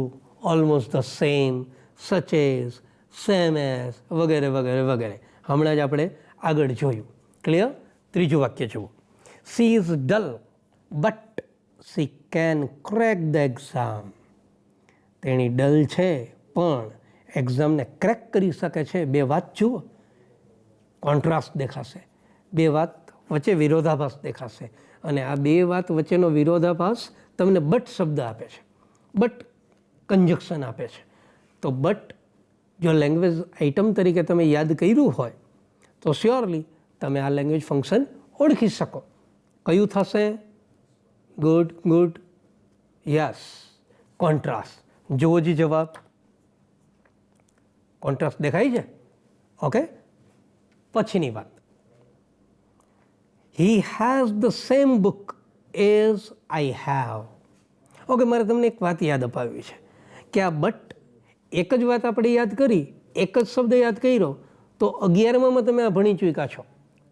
almost the same, such as, same as, વગેરે વગેરે વગેરે. હમણાં જ આપણે આગળ જોયું. ક્લિયર? ત્રીજું વાક્ય જુઓ. She is dull but she can crack the exam. તેણી ડલ છે પણ એક્ઝામને ક્રેક કરી શકે છે. 2 વાત જુઓ, કોન્ટ્રાસ્ટ દેખાશે. 2 વાત વચ્ચે વિરોધાભાસ દેખાશે, અને આ 2 વાત વચ્ચેનો વિરોધાભાસ તમને બટ શબ્દ આપે છે, બટ કંજક્શન આપે છે. તો બટ જો લેંગ્વેજ આઇટમ તરીકે તમે યાદ કર્યું હોય તો શ્યોરલી તમે આ લેંગ્વેજ ફંક્શન ઓળખી શકો. કયું થશે? ગુડ. Yes, contrast. જુઓ જી જવાબ. કોન્ટ્રાસ્ટ દેખાય છે? ઓકે, પછીની વાત, he has the same book as I have. Okay, મારે તમને એક વાત યાદ અપાવવી છે કે આ બટ એક જ વાત આપણે યાદ કરી, એક જ શબ્દ યાદ કર્યો તો 11માં તમે આ ભણી ચૂક્યા છો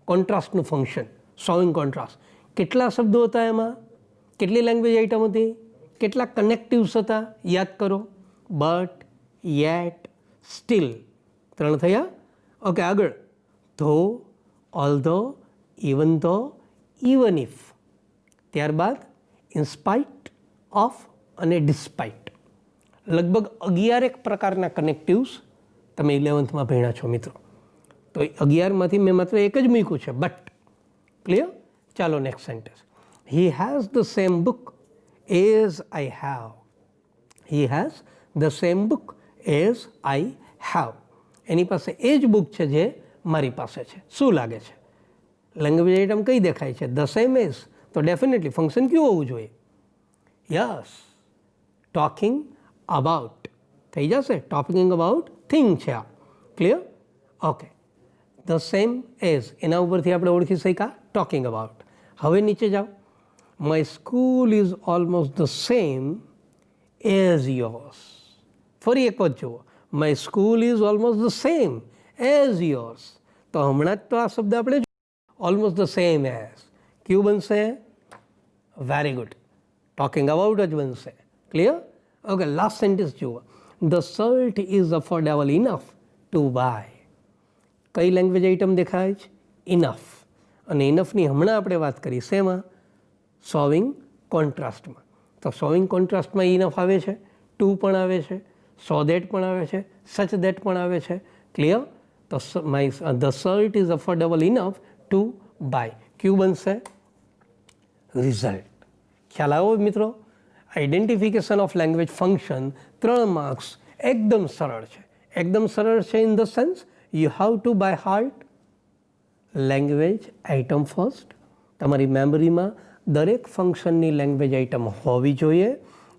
કોન્ટ્રાસ્ટનું ફંક્શન, શોઈંગ કોન્ટ્રાસ્ટ. કેટલા શબ્દો હતા એમાં? કેટલી લેંગ્વેજ આઇટમ હતી? કેટલા કનેક્ટિવ્સ હતા? યાદ કરો. But, yet, steel. 3 થયા. ઓકે, આગળ ધો, ઓલ્ધો, ઇવન ધો, ઇવન ઇફ. ત્યારબાદ ઇન્સ્પાઇટ ઓફ અને ડિસ્પાઇટ. લગભગ 11 પ્રકારના કનેક્ટિવ્સ તમે 11થમાં ભણ્યા છો મિત્રો. તો 11માંથી મેં માત્ર એક જ મૂક્યું છે, બટ. ક્લિયર? ચાલો next sentence. He has the same book as I have. He has the same book as I have. એની પાસે એ જ બુક છે જે મારી પાસે છે. શું લાગે છે? લેંગ્વેજ આઇટમ કઈ દેખાય છે? The same as. તો ડેફિનેટલી ફંક્શન કયું હોવું જોઈએ? યસ, ટોકિંગ અબાઉટ થઈ જશે. ટોકિંગ અબાઉટ થિંગ છે આ. Clear? Okay, the same as એના ઉપરથી આપણે ઓળખી શક્યા ટોકિંગ અબાઉટ. હવે નીચે જાઓ. My school is almost the same as yours. ફરી એક વખત જુઓ, my school is almost the same as yours. તો હમણાં જ તો આ શબ્દ આપણે ઓલમોસ્ટ ધ સેમ એઝ. ક્યુ બનશે? વેરી ગુડ, ટોકિંગ અબાઉટ જ બનશે. ક્લિયર? ઓકે, લાસ્ટ સેન્ટેન્સ જુઓ. The shirt is affordable enough to buy. કઈ લેંગ્વેજ આઇટમ દેખાય છે? ઇનફ. અને ઇનફની હમણાં આપણે વાત કરી શેમાં? સોવિંગ કોન્ટ્રાસ્ટમાં. તો સોવિંગ કોન્ટ્રાસ્ટમાં ઇનફ આવે છે, ટુ પણ આવે છે, સો દેટ પણ આવે છે, સચ દેટ પણ આવે છે. ક્લિયર? તો the shirt is affordable enough to buy. ક્યુ બનશે? રિઝલ્ટ. ખ્યાલ આવ્યો મિત્રો? Identification of language function 3 marks. એકદમ સરળ છે. એકદમ સરળ છે in the sense you have to by heart language item first. તમારી મેમરીમાં દરેક ફંક્શનની લેંગ્વેજ આઇટમ હોવી જોઈએ.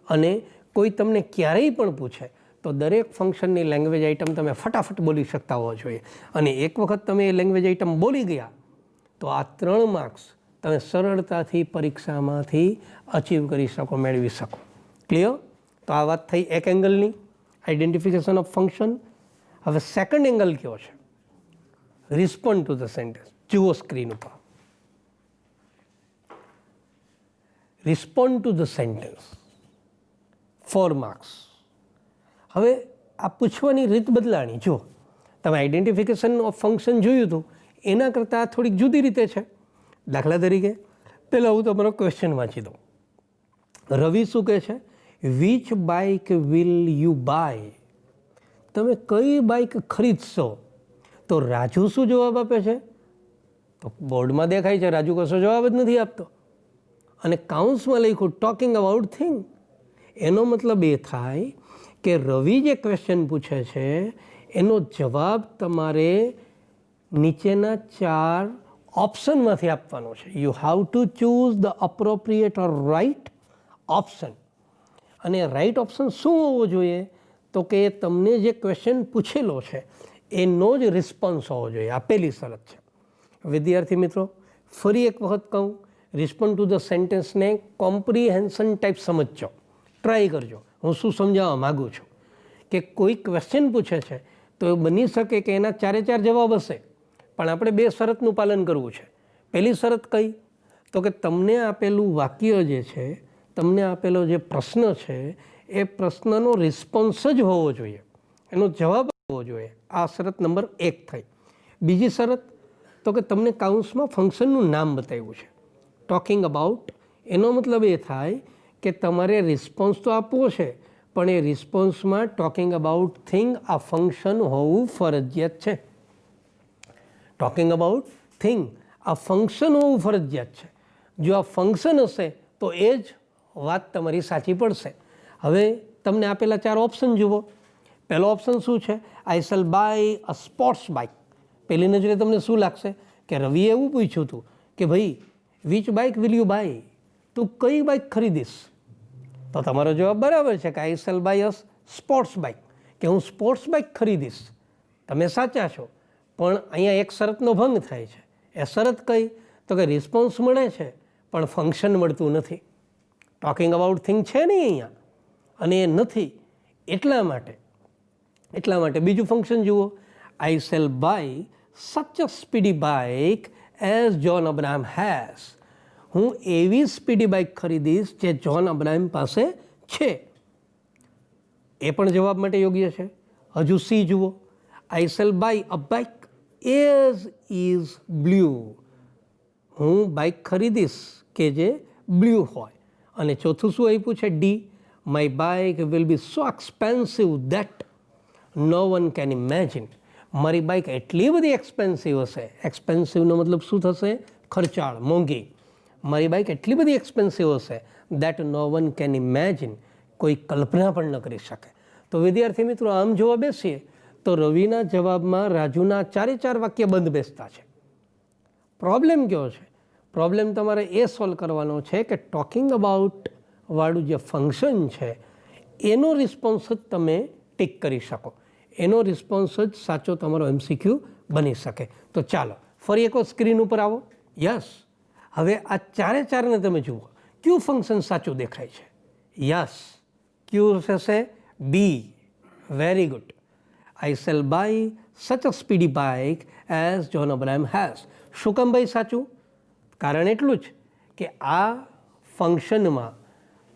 અને કોઈ તમને ક્યારેય પણ પૂછે તો દરેક ફંક્શનની લેંગ્વેજ આઇટમ તમે ફટાફટ બોલી શકતા હોવા જોઈએ. અને એક વખત તમે એ લેંગ્વેજ આઇટમ બોલી ગયા તો આ 3 માર્ક્સ તમે સરળતાથી પરીક્ષામાંથી અચીવ કરી શકો, મેળવી શકો. ક્લિયર? તો આ વાત થઈ એક એંગલની, આઈડેન્ટિફિકેશન ઓફ ફંક્શન. હવે સેકન્ડ એંગલ કયો છે? Respond to the sentence. જુઓ સ્ક્રીન ઉપર. Respond to the sentence 4 marks. હવે આ પૂછવાની રીત બદલાણી. જો તમે આઈડેન્ટિફિકેશન ઓફ ફંક્શન જોયું હતું એના કરતાં થોડીક જુદી રીતે છે. દાખલા તરીકે પહેલાં હું તમારો ક્વેશ્ચન વાંચી દઉં. રવિ શું કહે છે? Which bike will you buy? તમે કઈ બાઇક ખરીદશો? તો રાજુ શું જવાબ આપે છે? તો બોર્ડમાં દેખાય છે રાજુ કશો જવાબ જ નથી આપતો. અને કાઉન્સમાં લખ્યું ટોકિંગ અબાઉટ થિંગ. એનો મતલબ એ થાય કે રવિ જે ક્વેશ્ચન પૂછે છે એનો જવાબ તમારે નીચેના 4 ઓપ્શનમાંથી આપવાનો છે. You have to choose the appropriate or right option. અને રાઇટ ઓપ્શન શું હોવો જોઈએ? તો કે તમને જે ક્વેશ્ચન પૂછેલો છે એનો જ રિસ્પોન્સ હોવો જોઈએ. આ પહેલી શરત છે. વિદ્યાર્થી મિત્રો, ફરી એક વખત કહું, રિસ્પોન્ડ ટુ ધ સેન્ટેન્સને કોમ્પ્રિહેન્શન ટાઈપ સમજજો, ટ્રાય કરજો. હું શું સમજાવવા માગું છું કે કોઈ ક્વેશ્ચન પૂછે છે તો એ બની શકે કે એના 4 જવાબ હશે, પણ આપણે 2 શરતનું પાલન કરવું છે. પહેલી શરત કઈ? તો કે તમને આપેલું વાક્ય જે છે, તમને આપેલો જે પ્રશ્ન છે એ પ્રશ્નનો રિસ્પોન્સ જ હોવો જોઈએ, એનો જવાબ હોવો જોઈએ. આ શરત નંબર 1 થઈ. બીજી શરત તો કે તમને કાઉન્સમાં ફંક્શનનું નામ બતાવ્યું છે, ટોકિંગ અબાઉટ. એનો મતલબ એ થાય કે તમારે રિસ્પોન્સ તો આપવો છે પણ એ રિસ્પોન્સમાં ટોકિંગ અબાઉટ થિંગ આ ફંક્શન હોવું ફરજિયાત છે. ટોકિંગ અબાઉટ થિંગ આ ફંક્શન હોવું ફરજિયાત છે. જો આ ફંક્શન હશે તો એ જ વાત તમારી સાચી પડશે. હવે તમને આપેલા 4 ઓપ્શન જુઓ. પહેલો ઓપ્શન શું છે? I shall buy a sports bike. પહેલી નજરે તમને શું લાગશે કે રવિએ એવું પૂછ્યું હતું કે ભાઈ which bike will you buy? તું કઈ બાઇક ખરીદીશ? તો તમારો જવાબ બરાબર છે કે I shall buy a sports bike, કે હું સ્પોર્ટ્સ બાઇક ખરીદીશ. તમે સાચા છો, પણ અહીંયા એક શરતનો ભંગ થાય છે. એ શરત કઈ? તો કે રિસ્પોન્સ મળે છે પણ ફંક્શન મળતું નથી. ટોકિંગ અબાઉટ થિંગ છે નહીં અહીંયા, અને એ નથી. એટલા માટે બીજું ફંક્શન જુઓ. I shall buy such a speedy bike as John Abraham has. હું એવી સ્પીડી બાઇક ખરીદીશ જે જોન અબ્રાહમ પાસે છે. એ પણ જવાબ માટે યોગ્ય છે. હજુ સી જુઓ. I shall buy a bike as is blue. હું બાઇક ખરીદીશ કે જે બ્લુ હોય. અને ચોથું શું આપ્યું છે? D. My bike will be so expensive that no one can imagine. મારી બાઇક એટલી બધી એક્સપેન્સિવ હશે. એક્સપેન્સિવનો મતલબ શું થશે? ખર્ચાળ, મોંઘી. મારી બાઇક એટલી બધી એક્સપેન્સિવ હશે that no one can imagine. કોઈ કલ્પના પણ ન કરી શકે. તો વિદ્યાર્થી મિત્રો, આમ જોવા બેસીએ તો રવિના જવાબમાં રાજુના 4 વાક્ય બંધ બેસતા છે. પ્રોબ્લેમ કયો છે? પ્રોબ્લેમ તમારે એ સોલ્વ કરવાનો છે કે ટોકિંગ અબાઉટ વાળું જે ફંક્શન છે એનો રિસ્પોન્સ જ તમે ટીક કરી શકો, એનો રિસ્પોન્સ જ સાચો તમારો MCQ બની શકે. તો ચાલો ફરી એક સ્ક્રીન ઉપર આવો. યસ, હવે આ 4ને તમે જુઓ ક્યુ ફંક્શન સાચું દેખાય છે? યસ, ક્યુ થશે B. Very good. I shall buy such a speedy bike as John Abraham has. શું કામ ભાઈ સાચું? કારણ એટલું જ કે આ ફંક્શનમાં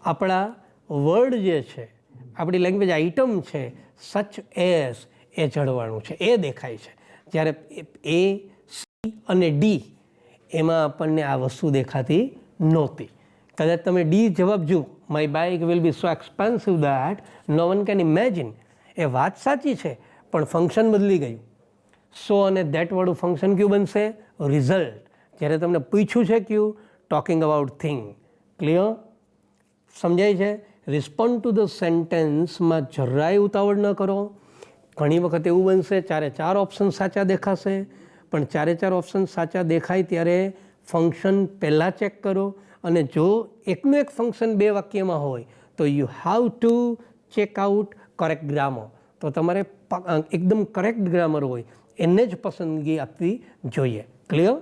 આપણા વર્ડ જે છે, આપણી લેંગ્વેજ આઇટમ છે, સચ એઝ એ જળવાણું છે, એ દેખાય છે. જ્યારે એ, સી અને ડી એમાં આપણને આ વસ્તુ દેખાતી નહોતી. કદાચ તમે ડી જવાબ જુઓ, my bike will be so expensive that no one can imagine. એ વાત સાચી છે, પણ ફંક્શન બદલી ગયું. સો અને દેટ વાળું ફંક્શન કયું બનશે? રિઝલ્ટ. જ્યારે તમને પૂછ્યું છે કયું? Talking about thing. ક્લિયર? સમજાય છે? રિસ્પોન્ડ ટુ ધ સેન્ટેન્સમાં જરાય ઉતાવળ ન કરો. ઘણી વખત એવું બનશે ચારે ચાર ઓપ્શન સાચા દેખાશે, પણ ચારે ચાર ઓપ્શન સાચા દેખાય ત્યારે ફંક્શન પહેલાં ચેક કરો, અને જો એકનું એક ફંક્શન બે વાક્યમાં હોય તો you have to check out correct grammar. તો તમારે એકદમ કરેક્ટ ગ્રામર હોય એને જ પસંદગી આપવી જોઈએ. ક્લિયર?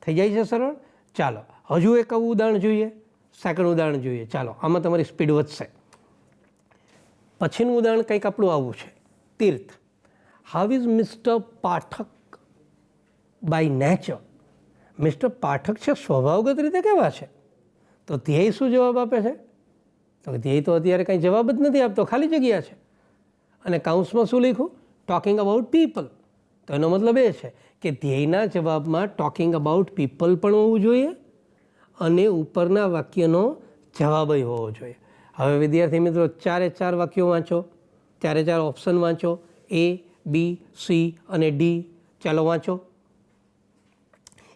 થઈ જાય છે સરળ? ચાલો હજુ એક આવું ઉદાહરણ જોઈએ, સેકન્ડ ઉદાહરણ જોઈએ. ચાલો, આમાં તમારી સ્પીડ વધશે. પછીનું ઉદાહરણ કંઈક આપણું આવું છે. Tirth. How is mister Pathak by nature? Mister Pathak છે સ્વભાવગત રીતે કેવા છે? તો ધ્યેય શું જવાબ આપે છે? તો ધ્યેય તો અત્યારે કંઈ જવાબ જ નથી આપતો, ખાલી જગ્યા છે. અને કાઉન્સમાં શું લખ્યું? Talking about people. તો એનો મતલબ એ છે કે ધ્યેયના જવાબમાં ટોકિંગ અબાઉટ પીપલ પણ હોવું જોઈએ અને ઉપરના વાક્યનો જવાબ હોવો જોઈએ. હવે વિદ્યાર્થી મિત્રો, ચારે ચાર વાક્યો વાંચો, ચારે ચાર ઓપ્શન વાંચો, એ, બી, સી અને ડી. ચાલો વાંચો.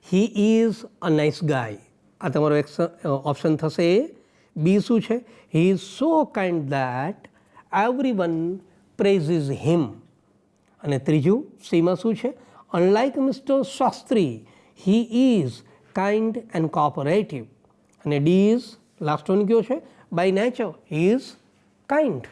He is a nice guy. આ તમારો એક ઓપ્શન થશે. એ. બી શું છે? He is so kind that everyone praises him. અને ત્રીજું સીમાં શું છે? Unlike mister Shastri he is kind and cooperative. અને ડી ઇઝ લાસ્ટ વન કયો છે? By nature he is kind.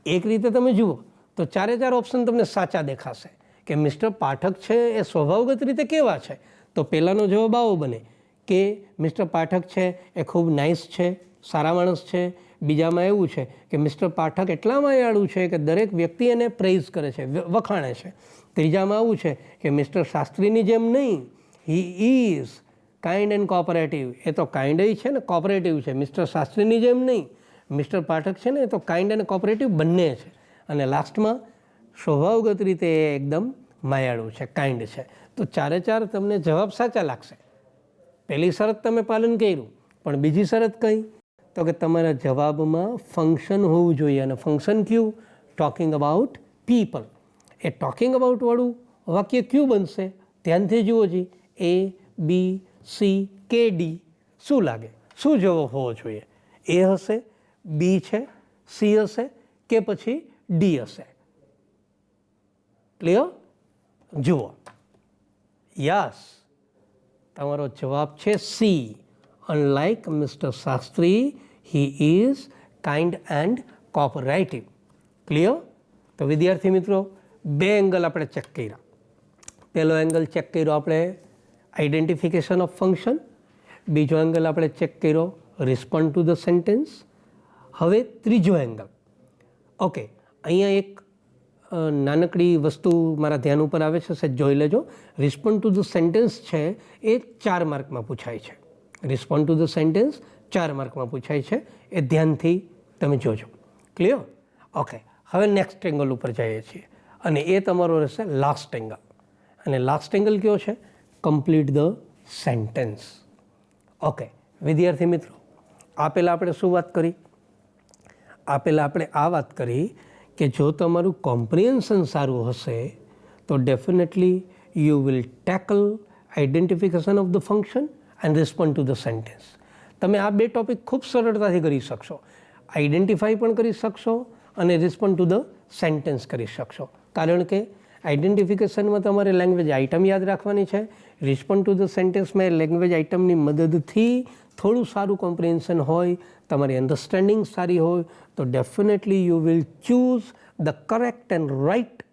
એક રીતે તમે જુઓ તો ચારે ચાર ઓપ્શન તમને સાચા દેખાશે કે મિસ્ટર પાઠક છે એ સ્વભાવગત રીતે કેવા છે. તો પહેલાંનો જવાબ આવો બને કે મિસ્ટર પાઠક છે એ ખૂબ નાઇસ છે, સારા માણસ છે. બીજામાં એવું છે કે મિસ્ટર પાઠક એટલા માયાળુ છે કે દરેક વ્યક્તિ એને પ્રેઝ કરે છે, વખાણે છે. ત્રીજામાં આવું છે કે મિસ્ટર શાસ્ત્રીની જેમ નહીં, he is kind and cooperative. એ તો કાઇન્ડ છે ને કોઓપરેટિવ છે. મિસ્ટર શાસ્ત્રીની જેમ નહીં, મિસ્ટર પાઠક છે ને એ તો કાઇન્ડ અને કોઓપરેટિવ બંને છે. અને લાસ્ટમાં સ્વભાવગત રીતે એ એકદમ માયાળુ છે, કાઇન્ડ છે. તો ચારે ચાર તમને જવાબ સાચા લાગશે. પહેલી શરત તમે પાલન કર્યું, પણ બીજી શરત કઈ? તો કે તમારા જવાબમાં ફંક્શન હોવું જોઈએ. અને ફંક્શન કયું? Talking about people. A talking about વાળું વાક્ય કયું બનશે? ધ્યાનથી જુઓ જી. એ, બી, સી કે ડી. શું લાગે? શું જવાબ હોવો જોઈએ? એ હશે, બી છે, સી હશે કે પછી ડી હશે? ક્લિયર? જુઓ. યસ, તમારો જવાબ છે C. Unlike mister Shastri he is kind and cooperative. Clear? તો વિદ્યાર્થી મિત્રો, બે એંગલ આપણે ચેક કર્યા. પહેલો એંગલ ચેક કર્યો આપણે આઈડેન્ટિફિકેશન ઓફ ફંક્શન. બીજો એંગલ આપણે ચેક કર્યો રિસ્પોન્ડ ટુ ધ સેન્ટેન્સ. હવે ત્રીજો એંગલ. ઓકે, અહીંયા એક નાનકડી વસ્તુ મારા ધ્યાન ઉપર આવે છે, સહેજ જોઈ લેજો. રિસ્પોન્ડ ટુ ધ સેન્ટેન્સ છે એ 4 માર્કમાં પૂછાય છે. રિસ્પોન્ડ ટુ ધ સેન્ટેન્સ 4 માર્કમાં પૂછાય છે. એ ધ્યાનથી તમે જોજો. ક્લિયર? ઓકે, હવે નેક્સ્ટ એંગલ ઉપર જઈએ છીએ અને એ તમારો રહેશે લાસ્ટ એંગલ. અને લાસ્ટ એંગલ કયો છે? Complete the sentence. ઓકે વિદ્યાર્થી મિત્રો, આ પહેલાં આપણે શું વાત કરી? આ પહેલાં આપણે આ વાત કરી કે જો તમારું કોમ્પ્રિહેન્શન સારું હશે તો definitely you will tackle identification of the function and respond to the sentence. તમે આ બે ટોપિક ખૂબ સરળતાથી કરી શકશો. આઈડેન્ટિફાઈ પણ કરી શકશો અને રિસ્પોન્ડ ટુ ધ સેન્ટેન્સ કરી શકશો. કારણ કે આઈડેન્ટિફિકેશનમાં તમારે લેંગ્વેજ આઇટમ યાદ રાખવાની છે. રિસ્પોન્ડ ટુ ધ સેન્ટેન્સમાં લેંગ્વેજ આઇટમની મદદથી થોડું સારું કોમ્પ્રિહેન્શન હોય, તમારી અન્ડરસ્ટેન્ડિંગ સારી હોય તો definitely you will choose the correct and write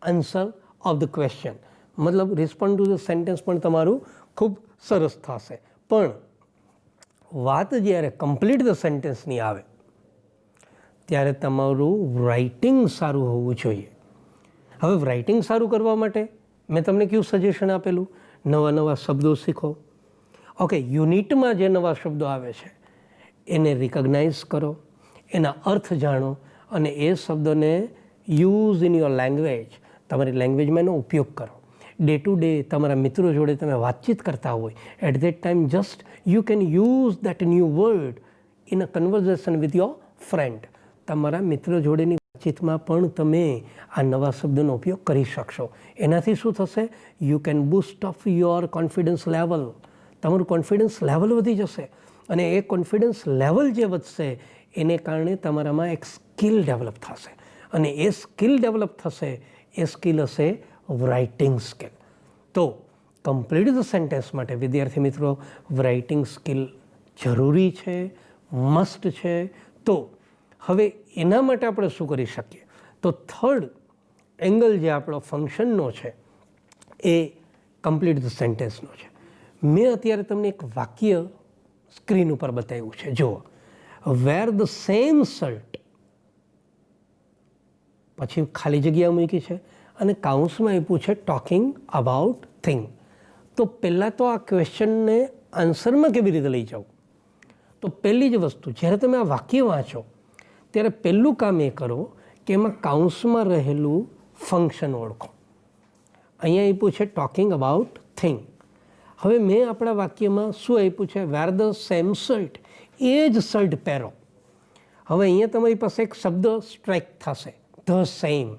answer of the question. મતલબ રિસ્પોન્ડ ટુ ધ સેન્ટેન્સ પણ તમારું ખૂબ સરસ થશે. પણ વાત જ્યારે કમ્પ્લીટ ધ સેન્ટેન્સની આવે ત્યારે તમારું રાઇટિંગ સારું હોવું જોઈએ. હવે રાઇટિંગ સારું કરવા માટે મેં તમને કયું સજેશન આપેલું? નવા નવા શબ્દો શીખો. ઓકે, યુનિટમાં જે નવા શબ્દો આવે છે એને રિકગ્નાઇઝ કરો, એના અર્થ જાણો અને એ શબ્દોને યુઝ ઇન યોર લેંગ્વેજ, તમારી લેંગ્વેજમાં એનો ઉપયોગ કરો. ડે ટુ ડે તમારા મિત્રો જોડે તમે વાતચીત કરતા હોય, at that time just you can use that new word in a conversation with your friend. તમારા મિત્રો જોડેની વાતચીતમાં પણ તમે આ નવા શબ્દોનો ઉપયોગ કરી શકશો. એનાથી શું થશે? You can boost of your confidence level. તમારું કોન્ફિડન્સ લેવલ વધી જશે અને એ કોન્ફિડન્સ લેવલ જે વધશે એને કારણે તમારામાં એક સ્કિલ ડેવલપ થશે અને એ સ્કિલ ડેવલપ થશે એ સ્કિલ હશે રાઇટિંગ સ્કિલ. તો કમ્પ્લીટ ધ સેન્ટેન્સ માટે વિદ્યાર્થી મિત્રો રાઇટિંગ સ્કિલ જરૂરી છે, મસ્ટ છે. તો હવે એના માટે આપણે શું કરી શકીએ? તો થર્ડ એંગલ જે આપણો ફંક્શનનો છે એ કમ્પ્લીટ ધ સેન્ટેન્સનો છે. મેં અત્યારે તમને એક વાક્ય સ્ક્રીન ઉપર બતાવ્યું છે. જુઓ, વેર ધ સેમ શર્ટ, પછી ખાલી જગ્યા મૂકી છે અને કાઉન્સમાં આપ્યું છે ટોકિંગ અબાઉટ થિંગ. તો પહેલાં તો આ ક્વેશ્ચનને આન્સરમાં કેવી રીતે લઈ જાઓ? તો પહેલી જ વસ્તુ, જ્યારે તમે આ વાક્ય વાંચો ત્યારે પહેલું કામ એ કરો કે એમાં કાઉન્સમાં રહેલું ફંક્શન ઓળખો. અહીંયા આપ્યું છે ટોકિંગ અબાઉટ થિંગ. હવે મેં આપણા વાક્યમાં શું આપ્યું છે? વેર ધ સેમ શર્ટ, એ જ શર્ટ પહેરો. હવે અહીંયા તમારી પાસે એક શબ્દ સ્ટ્રાઇક થશે, ધ સેમ.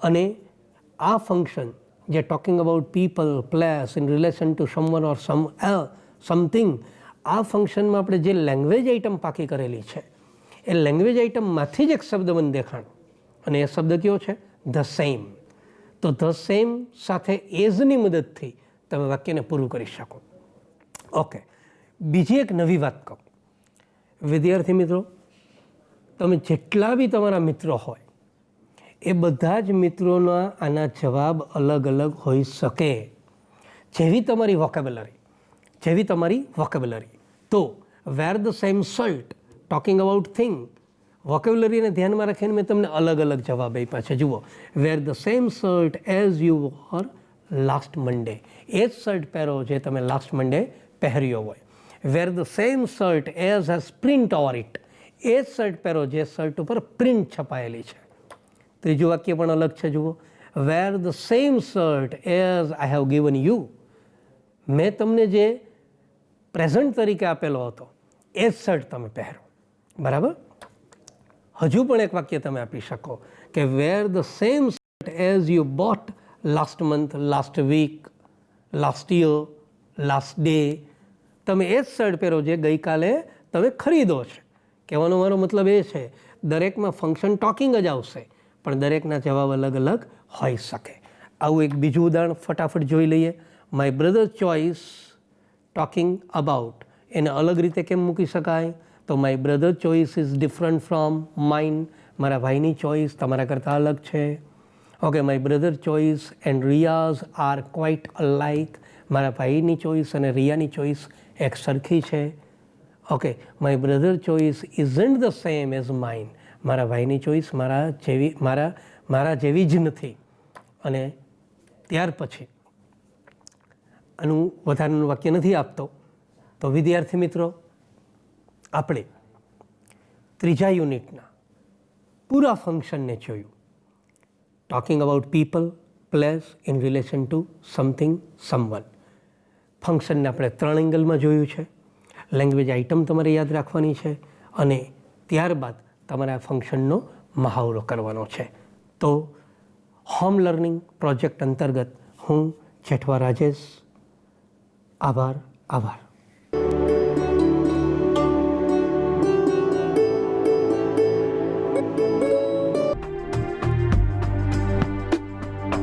અને આ ફંક્શન જે talking about people, place, in relation two someone or something, આ ફંક્શનમાં આપણે જે લેંગ્વેજ આઇટમ પાકી કરેલી છે એ લેંગ્વેજ આઇટમમાંથી જ એક શબ્દ મને દેખાણો અને એ શબ્દ કયો છે? The same. તો ધ સેમ સાથે એઝની મદદથી તમે વાક્યને પૂરું કરી શકો. ઓકે, બીજી એક નવી વાત કહું. વિદ્યાર્થી મિત્રો, તમે જેટલા બી તમારા મિત્રો હોય એ બધા જ મિત્રોના આના જવાબ અલગ અલગ હોઈ શકે, જેવી તમારી વોકેબ્યુલરી. તો wear the same shirt, talking about thing, વોકેબ્યુલરીને ધ્યાનમાં રાખીને મેં તમને અલગ અલગ જવાબ આપ્યા છે. જુઓ, wear the same shirt as you wore last Monday, એ જ શર્ટ પહેરો જે તમે લાસ્ટ મંડે પહેર્યો હોય. Wear the same shirt as has print over it, એ જ શર્ટ પહેરો જે શર્ટ ઉપર પ્રિન્ટ છપાયેલી છે. ત્રીજું વાક્ય પણ અલગ છે. જુઓ, wear the same shirt as I have given you, મેં તમને જે પ્રેઝન્ટ તરીકે આપેલો હતો એ જ શર્ટ તમે પહેરો. બરાબર? હજુ પણ એક વાક્ય તમે આપી શકો કે wear the same shirt as you bought last month, last week, last year, last day, તમે એ જ શર્ટ પહેરો જે ગઈકાલે તમે ખરીદો છે. કહેવાનો મારો મતલબ એ છે દરેકમાં ફંક્શન ટોકિંગ જ આવશે પણ દરેકના જવાબ અલગ અલગ હોઈ શકે. આવું એક બીજું ઉદાહરણ ફટાફટ જોઈ લઈએ. My brother choice talking about, એને અલગ રીતે કેમ મૂકી શકાય? તો my brother choice is different from mine, મારા ભાઈની ચોઇસ તમારા કરતાં અલગ છે. Okay, my brother choice and Riya's are quite alike, મારા ભાઈની ચોઇસ અને રિયાની ચોઇસ એક સરખી છે. Okay, my brother choice isn't the same as mine, મારા ભાઈની ચોઇસ મારા જેવી જ નથી. અને ત્યાર પછી આનું વધારાનું વાક્ય નથી આપતો. તો વિદ્યાર્થી મિત્રો, આપણે ત્રીજા યુનિટના પૂરા ફંક્શનને જોયું. Talking about people, place, in relation to something, someone. ફંક્શનને આપણે 3 એંગલમાં જોયું છે. લેંગ્વેજ આઇટમ તમારે યાદ રાખવાની છે અને ત્યારબાદ તમારે આ ફંક્શનનો મહાવરો કરવાનો છે. તો હોમ લર્નિંગ પ્રોજેક્ટ અંતર્ગત હું જેઠવા રાજેશ. આભાર.